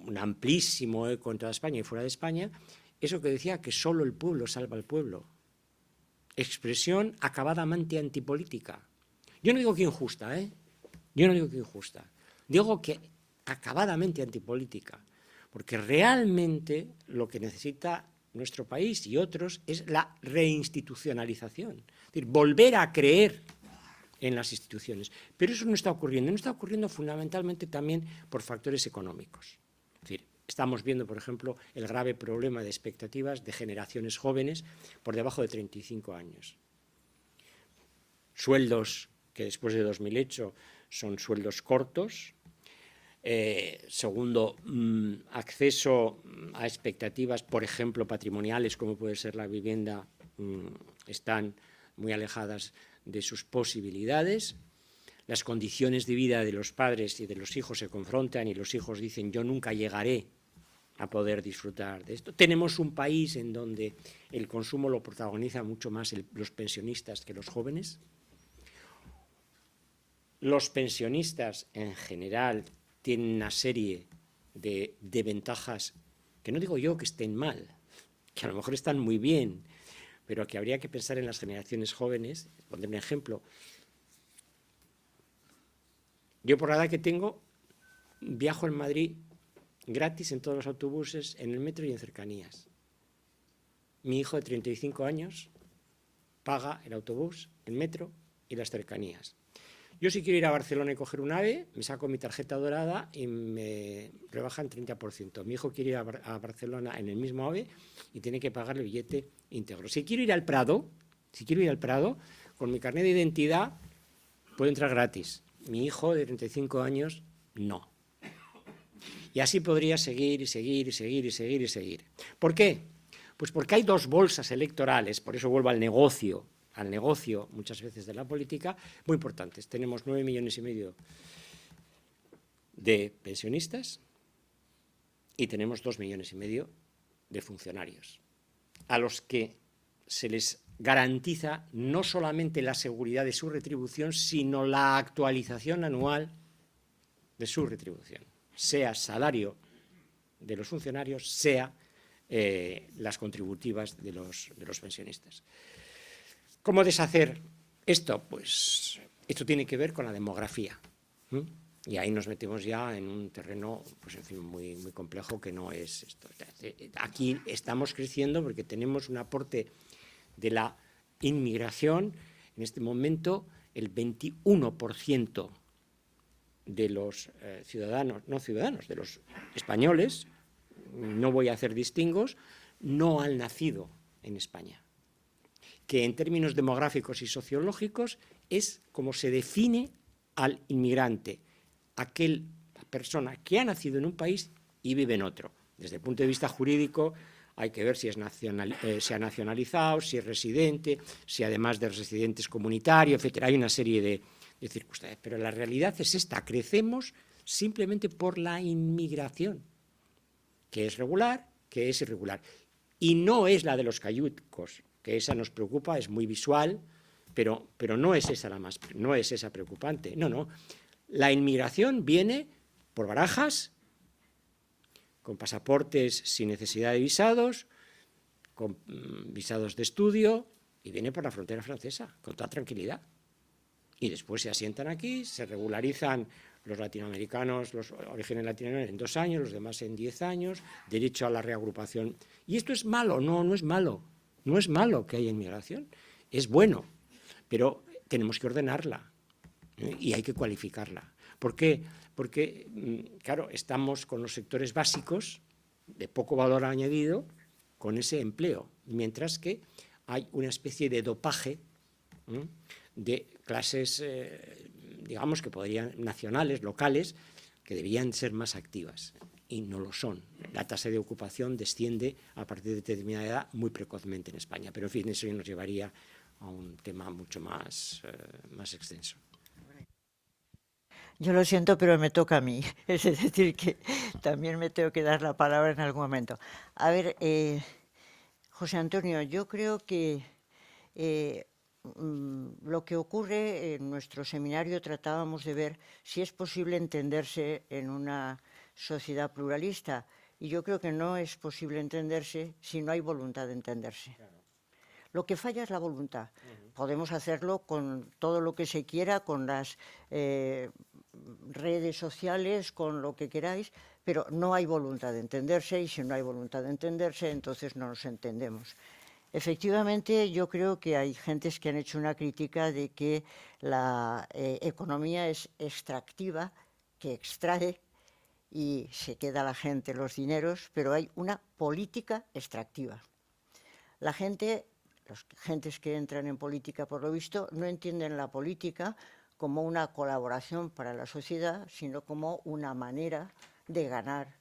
un amplísimo eco en toda España y fuera de España, eso que decía que solo el pueblo salva al pueblo. Expresión acabadamente antipolítica. Yo no digo que injusta, Yo no digo que injusta. Digo que acabadamente antipolítica. Porque realmente lo que necesita nuestro país y otros es la reinstitucionalización. Es decir, volver a creer en las instituciones. Pero eso no está ocurriendo fundamentalmente también por factores económicos. Es decir, estamos viendo, por ejemplo, el grave problema de expectativas de generaciones jóvenes por debajo de 35 años. Sueldos que después de 2008 son sueldos cortos. Segundo, acceso a expectativas, por ejemplo, patrimoniales, como puede ser la vivienda, están muy alejadas de sus posibilidades. Las condiciones de vida de los padres y de los hijos se confrontan y los hijos dicen: yo nunca llegaré a poder disfrutar de esto. Tenemos un país en donde el consumo lo protagoniza mucho más los pensionistas que los jóvenes. Los pensionistas en general tienen una serie de ventajas que no digo yo que estén mal, que a lo mejor están muy bien, pero que habría que pensar en las generaciones jóvenes. Pondré un ejemplo. Yo, por la edad que tengo, viajo en Madrid gratis en todos los autobuses, en el metro y en cercanías. Mi hijo de 35 años paga el autobús, el metro y las cercanías. Yo, si quiero ir a Barcelona y coger un AVE, me saco mi tarjeta dorada y me rebajan 30%. Mi hijo quiere ir a Barcelona en el mismo AVE y tiene que pagar el billete íntegro. Si quiero ir al Prado, con mi carnet de identidad puedo entrar gratis. Mi hijo de 35 años, no. Y así podría seguir y seguir y seguir y seguir y seguir. ¿Por qué? Pues porque hay dos bolsas electorales, por eso vuelvo al negocio muchas veces de la política, muy importantes. Tenemos 9,5 millones de pensionistas y tenemos 2,5 millones de funcionarios, a los que se les garantiza no solamente la seguridad de su retribución, sino la actualización anual de su retribución, sea salario de los funcionarios, sea las contributivas de los pensionistas. ¿Cómo deshacer esto? Pues esto tiene que ver con la demografía. Y ahí nos metemos ya en un terreno, pues en fin, muy, muy complejo, que no es esto. Aquí estamos creciendo porque tenemos un aporte de la inmigración. En este momento, el 21% de los de los españoles, no voy a hacer distingos, no han nacido en España. Que en términos demográficos y sociológicos es como se define al inmigrante, aquella persona que ha nacido en un país y vive en otro. Desde el punto de vista jurídico hay que ver si se ha nacionalizado, si es residente, si además de residente es comunitario, etcétera. Hay una serie de circunstancias, pero la realidad es esta: crecemos simplemente por la inmigración, que es regular, que es irregular, y no es la de los cayucos, que esa nos preocupa, es muy visual, pero no es esa no es esa preocupante. No. La inmigración viene por barajas, con pasaportes sin necesidad de visados, con visados de estudio, y viene por la frontera francesa, con toda tranquilidad. Y después se asientan aquí, se regularizan los latinoamericanos, los orígenes latinoamericanos en 2 años, los demás en 10 años, derecho a la reagrupación. ¿Y esto es malo? No es malo. No es malo que haya inmigración, es bueno, pero tenemos que ordenarla y hay que cualificarla. ¿Por qué? Porque, claro, estamos con los sectores básicos de poco valor añadido con ese empleo, mientras que hay una especie de dopaje de clases, digamos, que podrían, nacionales, locales, que deberían ser más activas. Y no lo son. La tasa de ocupación desciende a partir de determinada edad muy precozmente en España. Pero, en fin, eso nos llevaría a un tema mucho más extenso. Yo lo siento, pero me toca a mí. Es decir, que también me tengo que dar la palabra en algún momento. A ver, José Antonio, yo creo que lo que ocurre en nuestro seminario tratábamos de ver si es posible entenderse en una sociedad pluralista, y yo creo que no es posible entenderse si no hay voluntad de entenderse. Claro. Lo que falla es la voluntad. Podemos hacerlo con todo lo que se quiera, con las redes sociales, con lo que queráis, pero no hay voluntad de entenderse, y si no hay voluntad de entenderse, entonces no nos entendemos. Efectivamente, yo creo que hay gentes que han hecho una crítica de que la economía es extractiva, que extrae y se queda la gente los dineros, pero hay una política extractiva. La gente, las gentes que entran en política, por lo visto, no entienden la política como una colaboración para la sociedad, sino como una manera de ganar,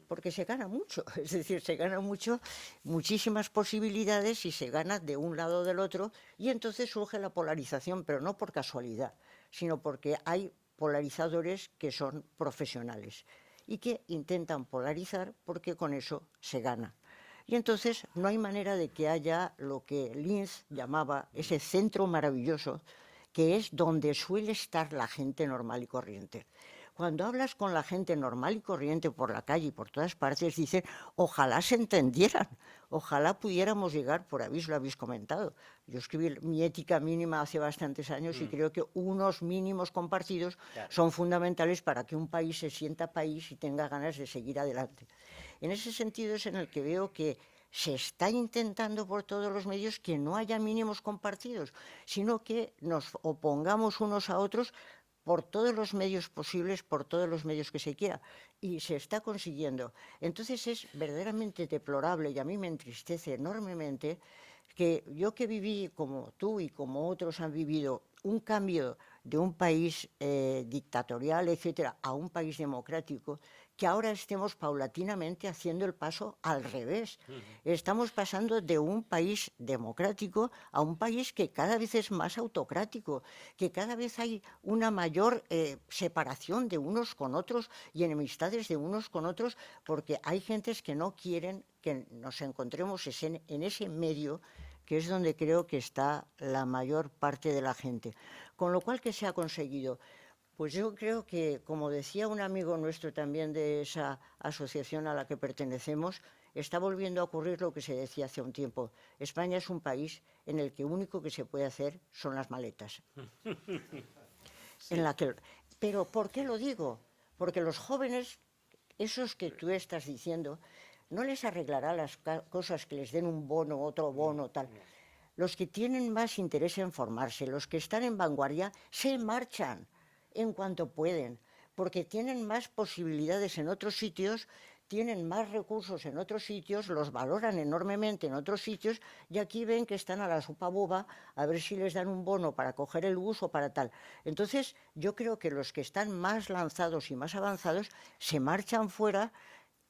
porque se gana mucho, es decir, se gana mucho, muchísimas posibilidades y se gana de un lado o del otro, y entonces surge la polarización, pero no por casualidad, sino porque hay polarizadores que son profesionales y que intentan polarizar porque con eso se gana. Y entonces no hay manera de que haya lo que Linz llamaba ese centro maravilloso, que es donde suele estar la gente normal y corriente. Cuando hablas con la gente normal y corriente por la calle y por todas partes, dicen, ojalá se entendieran, ojalá pudiéramos llegar, lo habéis comentado. Yo escribí mi ética mínima hace bastantes años y creo que unos mínimos compartidos son fundamentales para que un país se sienta país y tenga ganas de seguir adelante. En ese sentido es en el que veo que se está intentando por todos los medios que no haya mínimos compartidos, sino que nos opongamos unos a otros por todos los medios posibles, por todos los medios que se quiera, y se está consiguiendo. Entonces es verdaderamente deplorable y a mí me entristece enormemente que yo que viví, como tú y como otros han vivido, un cambio de un país dictatorial, etcétera, a un país democrático, que ahora estemos paulatinamente haciendo el paso al revés. Estamos pasando de un país democrático a un país que cada vez es más autocrático, que cada vez hay una mayor separación de unos con otros y enemistades de unos con otros, porque hay gentes que no quieren que nos encontremos en ese medio, que es donde creo que está la mayor parte de la gente. Con lo cual, ¿qué se ha conseguido? Pues yo creo que, como decía un amigo nuestro también de esa asociación a la que pertenecemos, está volviendo a ocurrir lo que se decía hace un tiempo. España es un país en el que lo único que se puede hacer son las maletas. Pero ¿por qué lo digo? Porque los jóvenes, esos que tú estás diciendo, no les arreglará las cosas que les den un bono, otro bono, tal. Los que tienen más interés en formarse, los que están en vanguardia, se marchan en cuanto pueden, porque tienen más posibilidades en otros sitios, tienen más recursos en otros sitios, los valoran enormemente en otros sitios y aquí ven que están a la sopa boba a ver si les dan un bono para coger el bus o para tal. Entonces, yo creo que los que están más lanzados y más avanzados se marchan fuera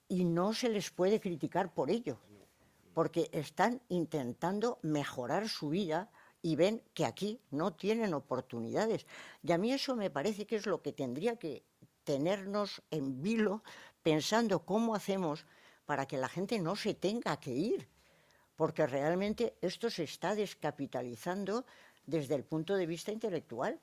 y no se les puede criticar por ello, porque están intentando mejorar su vida y ven que aquí no tienen oportunidades. Y a mí eso me parece que es lo que tendría que tenernos en vilo, pensando cómo hacemos para que la gente no se tenga que ir, porque realmente esto se está descapitalizando desde el punto de vista intelectual.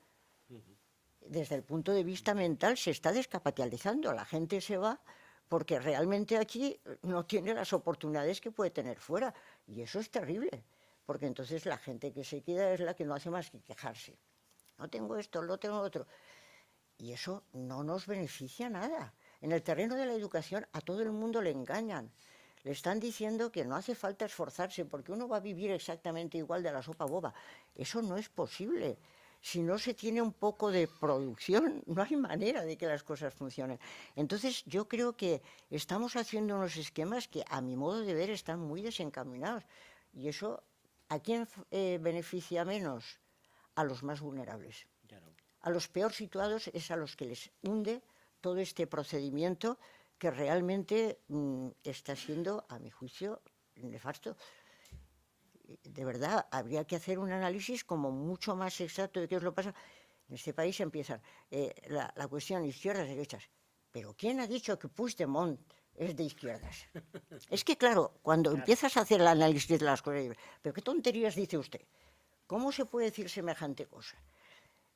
Desde el punto de vista mental se está descapitalizando, la gente se va porque realmente aquí no tiene las oportunidades que puede tener fuera, y eso es terrible. Porque entonces la gente que se queda es la que no hace más que quejarse. No tengo esto, no tengo otro. Y eso no nos beneficia nada. En el terreno de la educación a todo el mundo le engañan. Le están diciendo que no hace falta esforzarse porque uno va a vivir exactamente igual de la sopa boba. Eso no es posible. Si no se tiene un poco de producción, no hay manera de que las cosas funcionen. Entonces yo creo que estamos haciendo unos esquemas que a mi modo de ver están muy desencaminados. Y eso, ¿a quién beneficia menos? A los más vulnerables. Claro. A los peor situados es a los que les hunde todo este procedimiento que realmente está siendo, a mi juicio, nefasto. De verdad, habría que hacer un análisis como mucho más exacto de qué es lo que pasa. En este país empiezan la cuestión izquierdas, derechas. ¿Pero quién ha dicho que Puigdemont es de izquierdas? Es que, claro, cuando empiezas a hacer el análisis de las cosas, ¿pero qué tonterías dice usted? ¿Cómo se puede decir semejante cosa?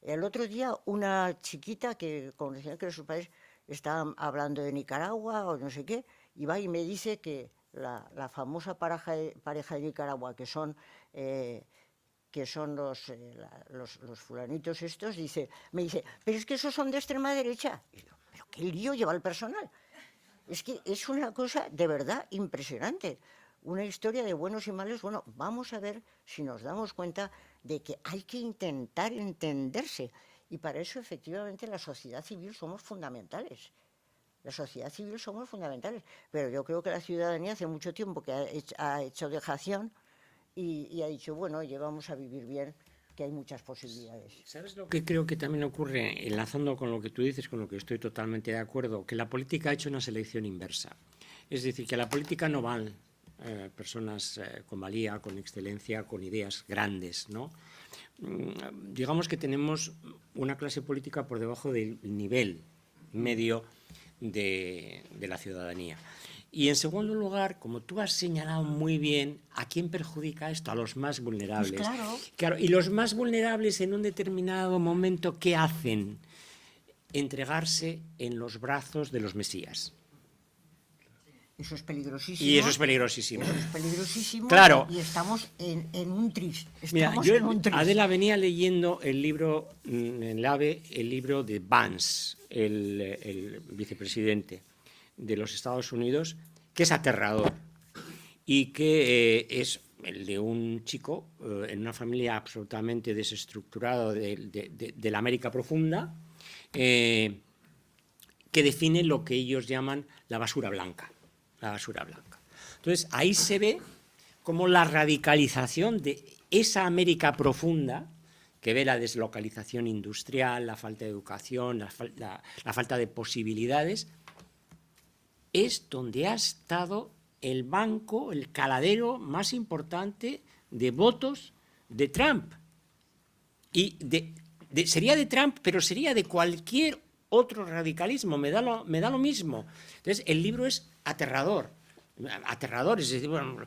El otro día una chiquita que conocía que sus padres estaban hablando de Nicaragua o no sé qué, y va y me dice que la famosa pareja de Nicaragua, que son los fulanitos estos, me dice, pero es que esos son de extrema derecha. Y digo, pero qué lío lleva el personal. Es que es una cosa de verdad impresionante, una historia de buenos y malos. Bueno, vamos a ver si nos damos cuenta de que hay que intentar entenderse. Y para eso, efectivamente, la sociedad civil somos fundamentales. La sociedad civil somos fundamentales. Pero yo creo que la ciudadanía hace mucho tiempo que ha hecho dejación y ha dicho, bueno, oye, vamos a vivir bien, que hay muchas posibilidades. ¿Sabes lo que creo que también ocurre, enlazando con lo que tú dices, con lo que estoy totalmente de acuerdo? Que la política ha hecho una selección inversa. Es decir, que a la política no van personas con valía, con excelencia, con ideas grandes, ¿no? Digamos que tenemos una clase política por debajo del nivel medio de la ciudadanía. Y en segundo lugar, como tú has señalado muy bien, ¿a quién perjudica esto? A los más vulnerables. Pues claro. Claro, y los más vulnerables en un determinado momento, ¿qué hacen? Entregarse en los brazos de los mesías. Eso es peligrosísimo. Y eso es peligrosísimo. Eso es peligrosísimo. Claro. Y estamos en un tris. Mira, Estamos yo, en un tris. Adela, venía leyendo el libro, en el AVE, el libro de Vance, el vicepresidente de los Estados Unidos, que es aterrador y que es el de un chico en una familia absolutamente desestructurada de la América profunda, que define lo que ellos llaman la basura blanca. La basura blanca. Entonces, ahí se ve como la radicalización de esa América profunda, que ve la deslocalización industrial, la falta de educación, la falta de posibilidades, es donde ha estado el banco, el caladero más importante de votos de Trump. Y sería de Trump, pero sería de cualquier otro radicalismo, me da lo mismo. Entonces, el libro es aterrador, es decir, bueno,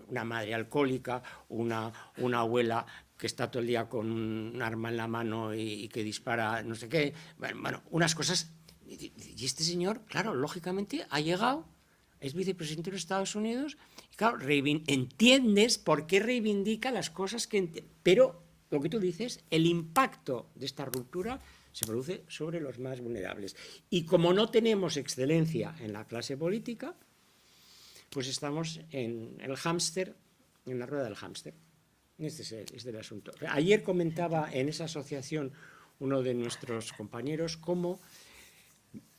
una madre alcohólica, una abuela que está todo el día con un arma en la mano y que dispara no sé qué, bueno, unas cosas. Y este señor, claro, lógicamente ha llegado, es vicepresidente de los Estados Unidos, y claro, entiendes por qué reivindica las cosas que... Pero, lo que tú dices, el impacto de esta ruptura se produce sobre los más vulnerables. Y como no tenemos excelencia en la clase política, pues estamos en el hámster, en la rueda del hámster. Este es el asunto. Ayer comentaba en esa asociación uno de nuestros compañeros cómo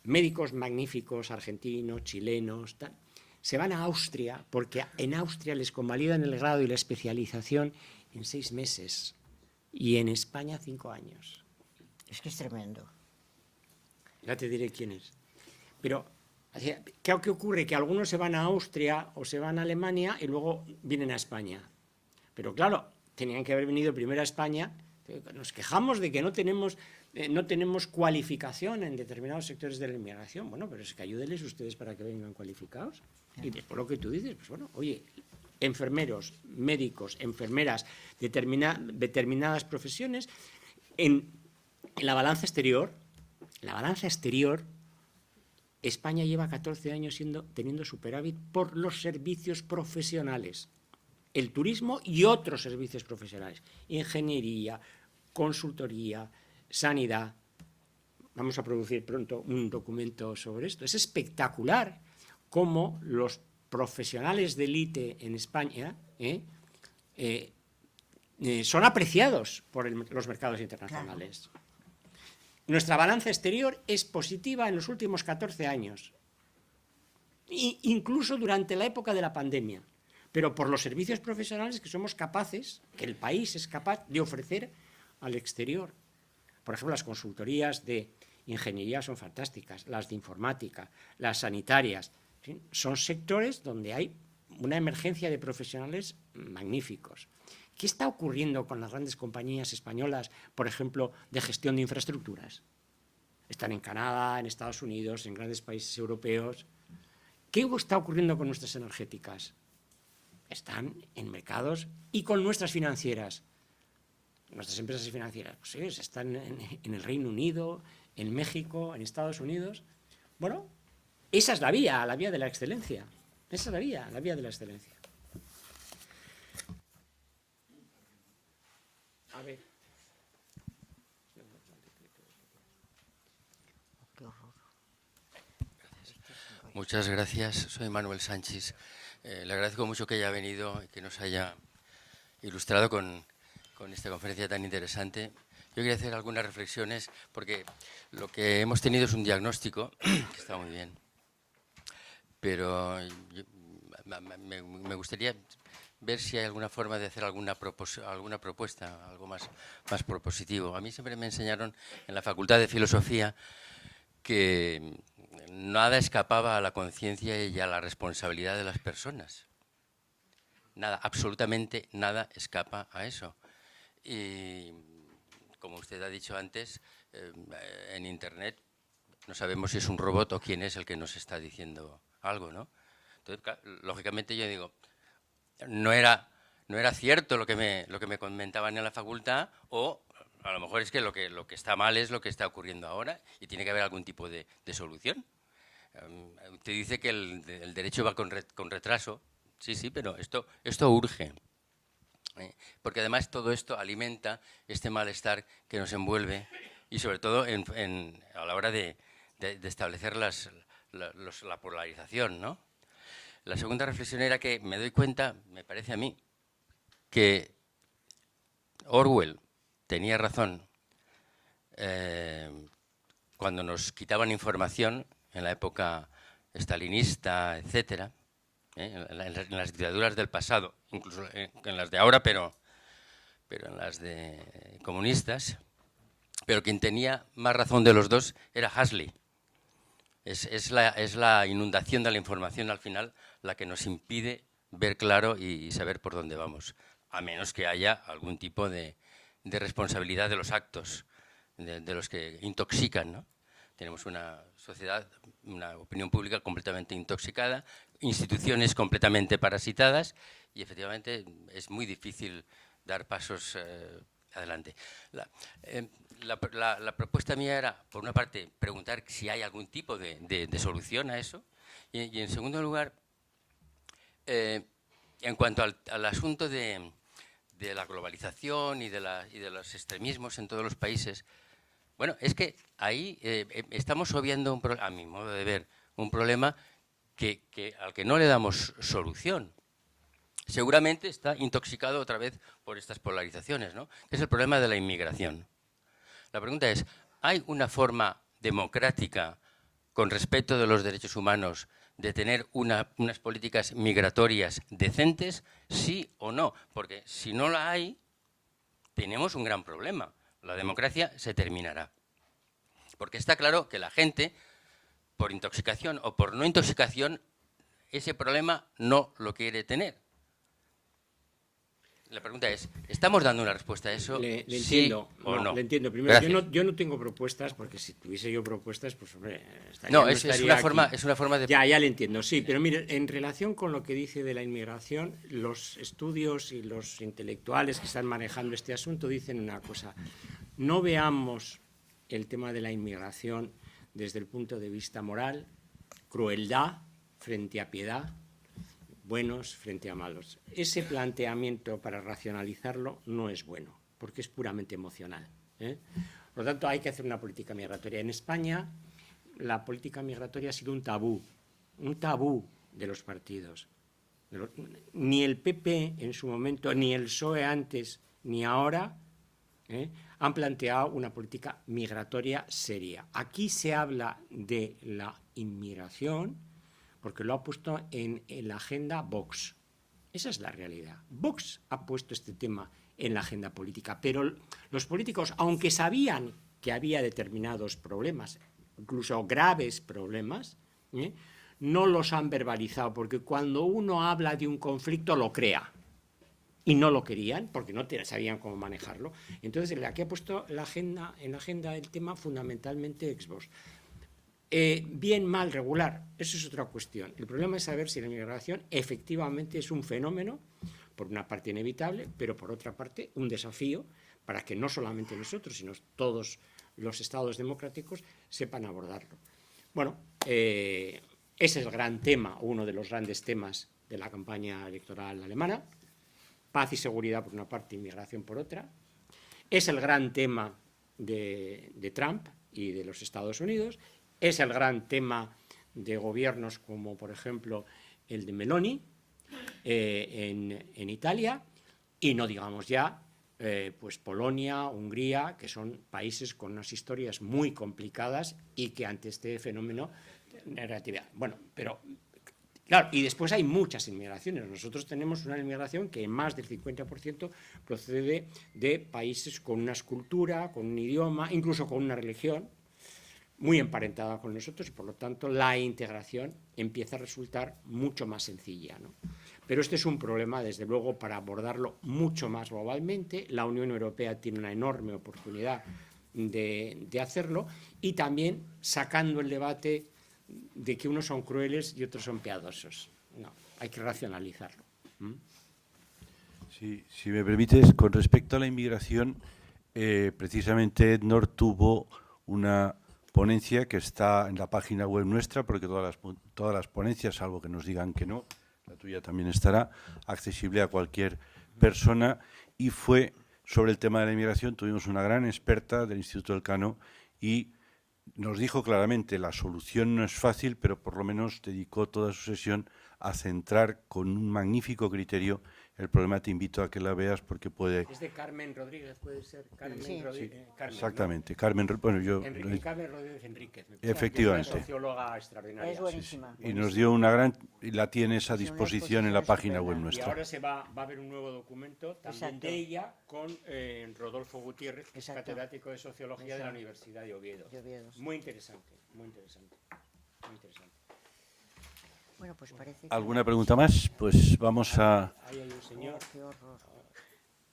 médicos magníficos, argentinos, chilenos, tal, se van a Austria porque en Austria les convalidan el grado y la especialización en 6 meses y en España 5 años. Es que es tremendo. Ya te diré quién es. Pero, ¿qué ocurre? Que algunos se van a Austria o se van a Alemania y luego vienen a España. Pero claro, tenían que haber venido primero a España. Nos quejamos de que no tenemos cualificación en determinados sectores de la inmigración. Bueno, pero es que ayúdenles ustedes para que vengan cualificados. Y después lo que tú dices, pues bueno, oye, enfermeros, médicos, enfermeras, determinadas profesiones, en la balanza exterior, España lleva 14 años teniendo superávit por los servicios profesionales, el turismo y otros servicios profesionales, ingeniería, consultoría, sanidad. Vamos a producir pronto un documento sobre esto. Es espectacular cómo los profesionales de élite en España son apreciados por los mercados internacionales. Claro. Nuestra balanza exterior es positiva en los últimos 14 años, incluso durante la época de la pandemia, pero por los servicios profesionales que somos capaces, que el país es capaz de ofrecer al exterior. Por ejemplo, las consultorías de ingeniería son fantásticas, las de informática, las sanitarias, ¿sí? Son sectores donde hay una emergencia de profesionales magníficos. ¿Qué está ocurriendo con las grandes compañías españolas, por ejemplo, de gestión de infraestructuras? Están en Canadá, en Estados Unidos, en grandes países europeos. ¿Qué está ocurriendo con nuestras energéticas? Están en mercados y con nuestras financieras. Nuestras empresas financieras, pues sí, están en el Reino Unido, en México, en Estados Unidos. Bueno, esa es la vía de la excelencia. Esa es la vía de la excelencia. A ver. Qué horror. Muchas gracias. Soy Manuel Sánchez. Le agradezco mucho que haya venido y que nos haya ilustrado con esta conferencia tan interesante. Yo quería hacer algunas reflexiones porque lo que hemos tenido es un diagnóstico que está muy bien, pero me gustaría ver si hay alguna forma de hacer alguna propuesta, algo más propositivo. A mí siempre me enseñaron en la Facultad de Filosofía que nada escapaba a la conciencia y a la responsabilidad de las personas. Nada, absolutamente nada escapa a eso. Y como usted ha dicho antes, en Internet no sabemos si es un robot o quién es el que nos está diciendo algo, ¿no? Entonces, claro, lógicamente yo digo, no era cierto lo que me comentaban en la facultad, o a lo mejor es que lo que está mal es lo que está ocurriendo ahora y tiene que haber algún tipo de solución. Usted dice que el derecho va con retraso. Sí, pero esto urge. Porque además todo esto alimenta este malestar que nos envuelve y sobre todo a la hora de establecer la polarización, ¿no? La segunda reflexión era que me doy cuenta, me parece a mí, que Orwell tenía razón cuando nos quitaban información en la época estalinista, etcétera, en las dictaduras del pasado, incluso en las de ahora, pero en las de comunistas. Pero quien tenía más razón de los dos era Huxley. Es la inundación de la información al final la que nos impide ver claro y saber por dónde vamos, a menos que haya algún tipo de responsabilidad de los actos, de los que intoxican, ¿no? Tenemos una sociedad, una opinión pública completamente intoxicada, instituciones completamente parasitadas y efectivamente es muy difícil dar pasos adelante. La propuesta mía era, por una parte, preguntar si hay algún tipo de solución a eso y en segundo lugar, en cuanto al asunto de la globalización y de los extremismos en todos los países, bueno, es que ahí estamos obviando, a mi modo de ver, un problema al que no le damos solución. Seguramente está intoxicado otra vez por estas polarizaciones, ¿no? Que es el problema de la inmigración. La pregunta es, ¿hay una forma democrática, con respeto de los derechos humanos, de tener unas políticas migratorias decentes, sí o no? Porque si no la hay, tenemos un gran problema. La democracia se terminará. Porque está claro que la gente, por intoxicación o por no intoxicación, ese problema no lo quiere tener. La pregunta es, ¿estamos dando una respuesta a eso? Le ¿Sí entiendo, o no? Le entiendo. Primero, yo no tengo propuestas, porque si tuviese yo propuestas, pues hombre, es una forma de... Ya le entiendo, sí, pero mire, en relación con lo que dice de la inmigración, los estudios y los intelectuales que están manejando este asunto dicen una cosa: no veamos el tema de la inmigración desde el punto de vista moral, crueldad frente a piedad, buenos frente a malos. Ese planteamiento, para racionalizarlo, no es bueno, porque es puramente emocional, ¿eh? Por lo tanto, hay que hacer una política migratoria. En España, la política migratoria ha sido un tabú de los partidos. Ni el PP en su momento, ni el PSOE antes, ni ahora, han planteado una política migratoria seria. Aquí se habla de la inmigración porque lo ha puesto en la agenda Vox. Esa es la realidad. Vox ha puesto este tema en la agenda política, pero los políticos, aunque sabían que había determinados problemas, incluso graves problemas, no los han verbalizado, porque cuando uno habla de un conflicto lo crea. Y no lo querían, porque no sabían cómo manejarlo. Entonces, aquí ha puesto en la agenda el tema fundamentalmente ex-Vox. Bien, mal, regular, eso es otra cuestión. El problema es saber si la inmigración efectivamente es un fenómeno, por una parte inevitable, pero por otra parte un desafío para que no solamente nosotros, sino todos los estados democráticos sepan abordarlo. Bueno, ese es el gran tema, uno de los grandes temas de la campaña electoral alemana. Paz y seguridad por una parte, inmigración por otra. Es el gran tema de Trump y de los Estados Unidos. Es el gran tema de gobiernos como, por ejemplo, el de Meloni en Italia, y no digamos ya pues Polonia, Hungría, que son países con unas historias muy complicadas y que ante este fenómeno negatividad. Bueno, pero claro, y después hay muchas inmigraciones. Nosotros tenemos una inmigración que más del 50% procede de países con una escultura, con un idioma, incluso con una religión muy emparentada con nosotros, y por lo tanto la integración empieza a resultar mucho más sencilla, ¿no? Pero este es un problema, desde luego, para abordarlo mucho más globalmente. La Unión Europea tiene una enorme oportunidad de hacerlo, y también sacando el debate de que unos son crueles y otros son piadosos. No, hay que racionalizarlo. Sí, si me permites, con respecto a la inmigración, precisamente EdNor tuvo una ponencia que está en la página web nuestra, porque todas las ponencias, salvo que nos digan que no, la tuya también estará, accesible a cualquier persona, y fue sobre el tema de la inmigración. Tuvimos una gran experta del Instituto Elcano y nos dijo claramente, la solución no es fácil, pero por lo menos dedicó toda su sesión a centrar con un magnífico criterio el problema. Te invito a que la veas porque puede... Es de Carmen Rodríguez, puede ser. Carmen Sí. Rodríguez. Carmen, Exactamente. ¿no? Carmen, bueno, yo... Carmen Rodríguez Enríquez. Efectivamente. Es una socióloga extraordinaria. Es buenísima. Y nos dio una gran... y la tienes a disposición en la página web Y nuestra. ahora va a haber un nuevo documento también Exacto. de ella con Rodolfo Gutiérrez, que Exacto. es catedrático de Sociología de la Exacto. Universidad de Oviedo. De Oviedo. Muy interesante, muy interesante. Muy interesante. Bueno, pues parece que... ¿Alguna pregunta más? Pues vamos a... Ahí hay un señor. Qué horror.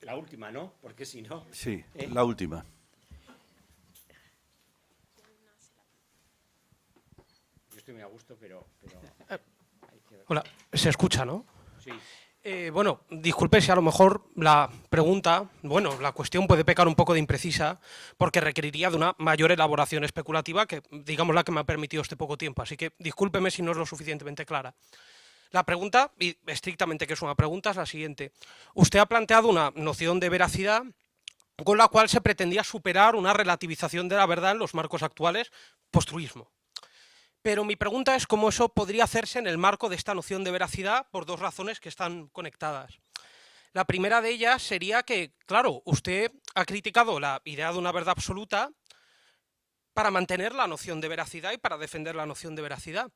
La última, ¿no? Porque si no... Sí, la última. Yo estoy muy a gusto, pero hay que... Hola, se escucha, ¿no? Sí. Bueno, disculpe si a lo mejor la pregunta, bueno, la cuestión puede pecar un poco de imprecisa porque requeriría de una mayor elaboración especulativa que, digamos, la que me ha permitido este poco tiempo. Así que discúlpeme si no es lo suficientemente clara. La pregunta, y estrictamente que es una pregunta, es la siguiente. Usted ha planteado una noción de veracidad con la cual se pretendía superar una relativización de la verdad en los marcos actuales, postruismo. Pero mi pregunta es cómo eso podría hacerse en el marco de esta noción de veracidad por dos razones que están conectadas. La primera de ellas sería que, claro, usted ha criticado la idea de una verdad absoluta para mantener la noción de veracidad y para defender la noción de veracidad.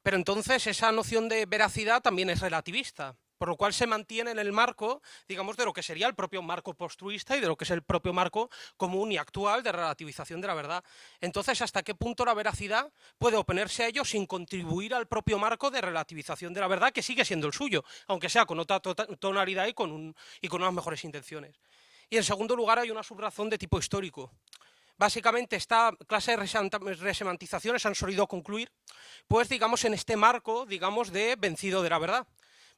Pero entonces esa noción de veracidad también es relativista, por lo cual se mantiene en el marco, digamos, de lo que sería el propio marco postruista y de lo que es el propio marco común y actual de relativización de la verdad. Entonces, ¿hasta qué punto la veracidad puede oponerse a ello sin contribuir al propio marco de relativización de la verdad, que sigue siendo el suyo, aunque sea con otra tonalidad y con unas mejores intenciones? Y en segundo lugar, hay una subrazón de tipo histórico. Básicamente, esta clase de resemantizaciones han solido concluir, pues, digamos, en este marco, digamos, de vencido de la verdad.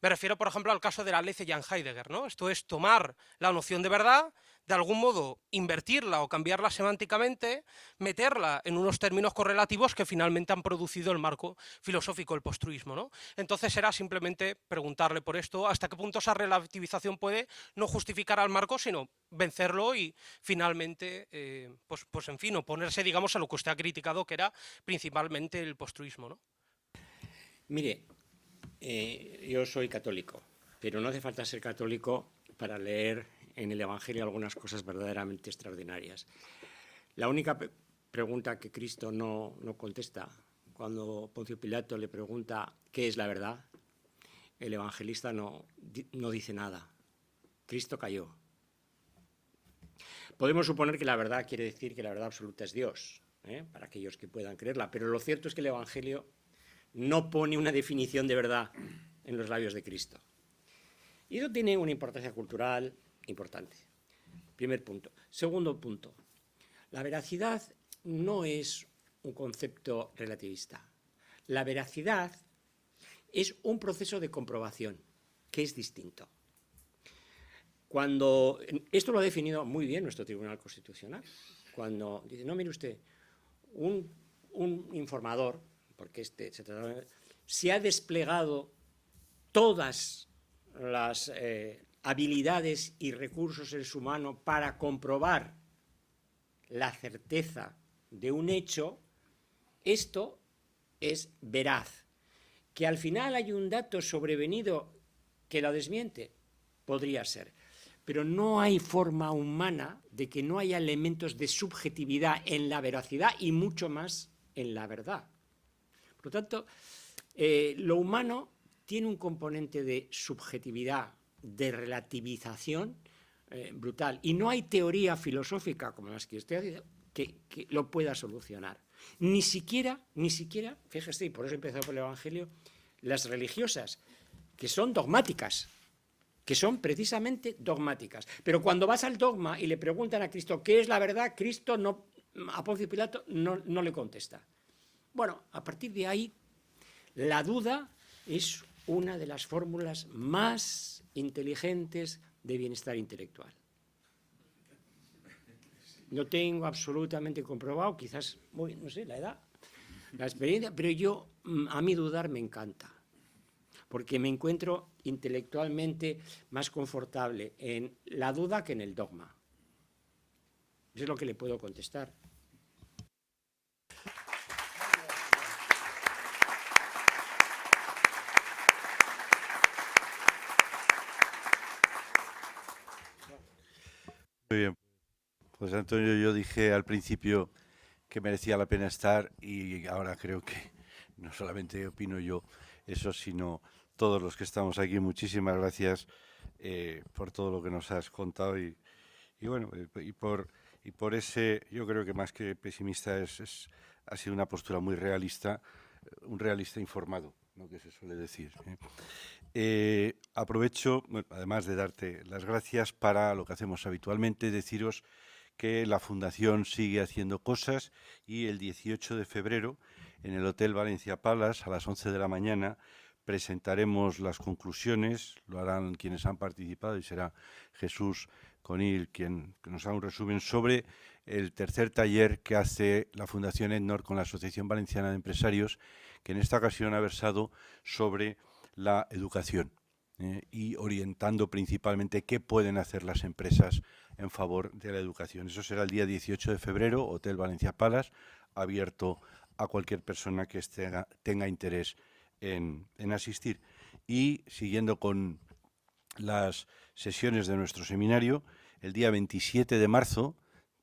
Me refiero, por ejemplo, al caso de la ley de Jan Heidegger, ¿no? Esto es tomar la noción de verdad, de algún modo invertirla o cambiarla semánticamente, meterla en unos términos correlativos que finalmente han producido el marco filosófico del postruismo, ¿no? Entonces era simplemente preguntarle por esto, hasta qué punto esa relativización puede no justificar al marco, sino vencerlo y finalmente, pues en fin, oponerse, digamos, a lo que usted ha criticado, que era principalmente el postruismo, ¿no? Mire, yo soy católico, pero no hace falta ser católico para leer en el Evangelio algunas cosas verdaderamente extraordinarias. La única pregunta que Cristo no contesta, cuando Poncio Pilato le pregunta qué es la verdad, el evangelista no dice nada. Cristo calló. Podemos suponer que la verdad quiere decir que la verdad absoluta es Dios, para aquellos que puedan creerla, pero lo cierto es que el Evangelio no pone una definición de verdad en los labios de Cristo. Y eso tiene una importancia cultural importante. Primer punto. Segundo punto. La veracidad no es un concepto relativista. La veracidad es un proceso de comprobación, que es distinto. Esto lo ha definido muy bien nuestro Tribunal Constitucional, cuando dice, no, mire usted, un informador, porque se ha desplegado todas las habilidades y recursos en su mano para comprobar la certeza de un hecho, esto es veraz. Que al final hay un dato sobrevenido que la desmiente, podría ser. Pero no hay forma humana de que no haya elementos de subjetividad en la veracidad y mucho más en la verdad. Por lo tanto, lo humano tiene un componente de subjetividad, de relativización brutal. Y no hay teoría filosófica como las que usted ha dicho que lo pueda solucionar. Ni siquiera, fíjese, y por eso he empezado por el Evangelio, las religiosas, que son dogmáticas, que son precisamente dogmáticas. Pero cuando vas al dogma y le preguntan a Cristo qué es la verdad, Cristo no, a Poncio Pilato no le contesta. Bueno, a partir de ahí, la duda es una de las fórmulas más inteligentes de bienestar intelectual. No tengo absolutamente comprobado, quizás, no sé, la edad, la experiencia, pero a mí dudar me encanta, porque me encuentro intelectualmente más confortable en la duda que en el dogma. Eso es lo que le puedo contestar. Muy bien. Pues Antonio, yo dije al principio que merecía la pena estar y ahora creo que no solamente opino yo eso, sino todos los que estamos aquí. Muchísimas gracias por todo lo que nos has contado y bueno, y por ese, yo creo que más que pesimista ha sido una postura muy realista, un realista informado, ¿no?, que se suele decir. Aprovecho, bueno, además de darte las gracias, para lo que hacemos habitualmente, deciros que la Fundación sigue haciendo cosas y el 18 de febrero en el Hotel Valencia Palace a las 11 de la mañana presentaremos las conclusiones, lo harán quienes han participado y será Jesús Conil quien nos haga un resumen sobre el tercer taller que hace la Fundación EDNOR con la Asociación Valenciana de Empresarios, que en esta ocasión ha versado sobre la educación y orientando principalmente qué pueden hacer las empresas en favor de la educación. Eso será el día 18 de febrero, Hotel Valencia Palace, abierto a cualquier persona que tenga interés en asistir. Y siguiendo con las sesiones de nuestro seminario, el día 27 de marzo,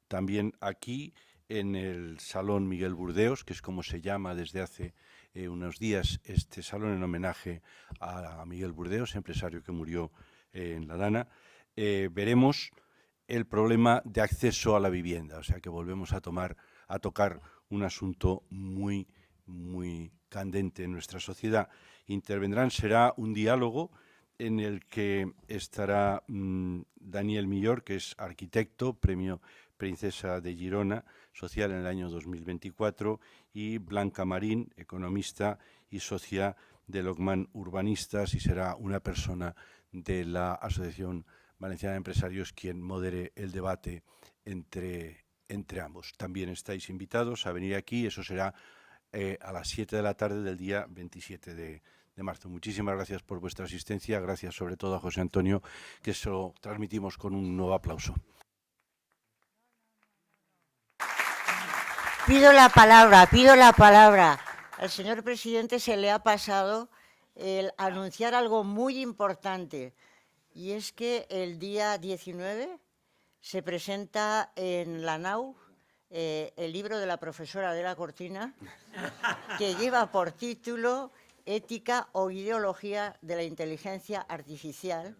también aquí en el Salón Miguel Burdeos, que es como se llama desde hace unos días este salón en homenaje a Miguel Burdeos, empresario que murió en La Dana, veremos el problema de acceso a la vivienda, o sea que volvemos a tocar un asunto muy, muy candente en nuestra sociedad. Será un diálogo en el que estará Daniel Millor, que es arquitecto, premio Princesa de Girona, social en el año 2024, y Blanca Marín, economista y socia de Logman Urbanistas, y será una persona de la Asociación Valenciana de Empresarios quien modere el debate entre ambos. También estáis invitados a venir aquí, eso será a las 7 de la tarde del día 27 de marzo. Muchísimas gracias por vuestra asistencia, gracias sobre todo a José Antonio, que se lo transmitimos con un nuevo aplauso. Pido la palabra. Al señor presidente se le ha pasado el anunciar algo muy importante, y es que el día 19 se presenta en la NAU el libro de la profesora Adela Cortina, que lleva por título Ética o Ideología de la Inteligencia Artificial.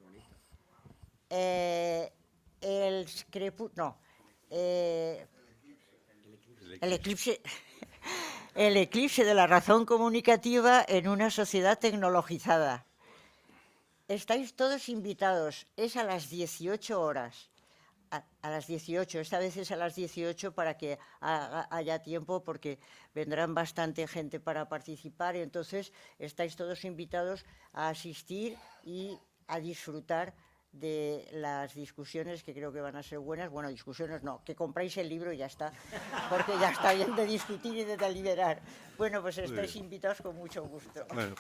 El eclipse de la razón comunicativa en una sociedad tecnologizada. Estáis todos invitados, es a las 18 horas. A las 18, esta vez es a las 18 para que haya tiempo, porque vendrán bastante gente para participar, y entonces estáis todos invitados a asistir y a disfrutar de las discusiones, que creo que van a ser buenas. Bueno, discusiones no, que compráis el libro y ya está, porque ya está bien de discutir y de deliberar. Bueno, pues estáis invitados con mucho gusto. Bueno.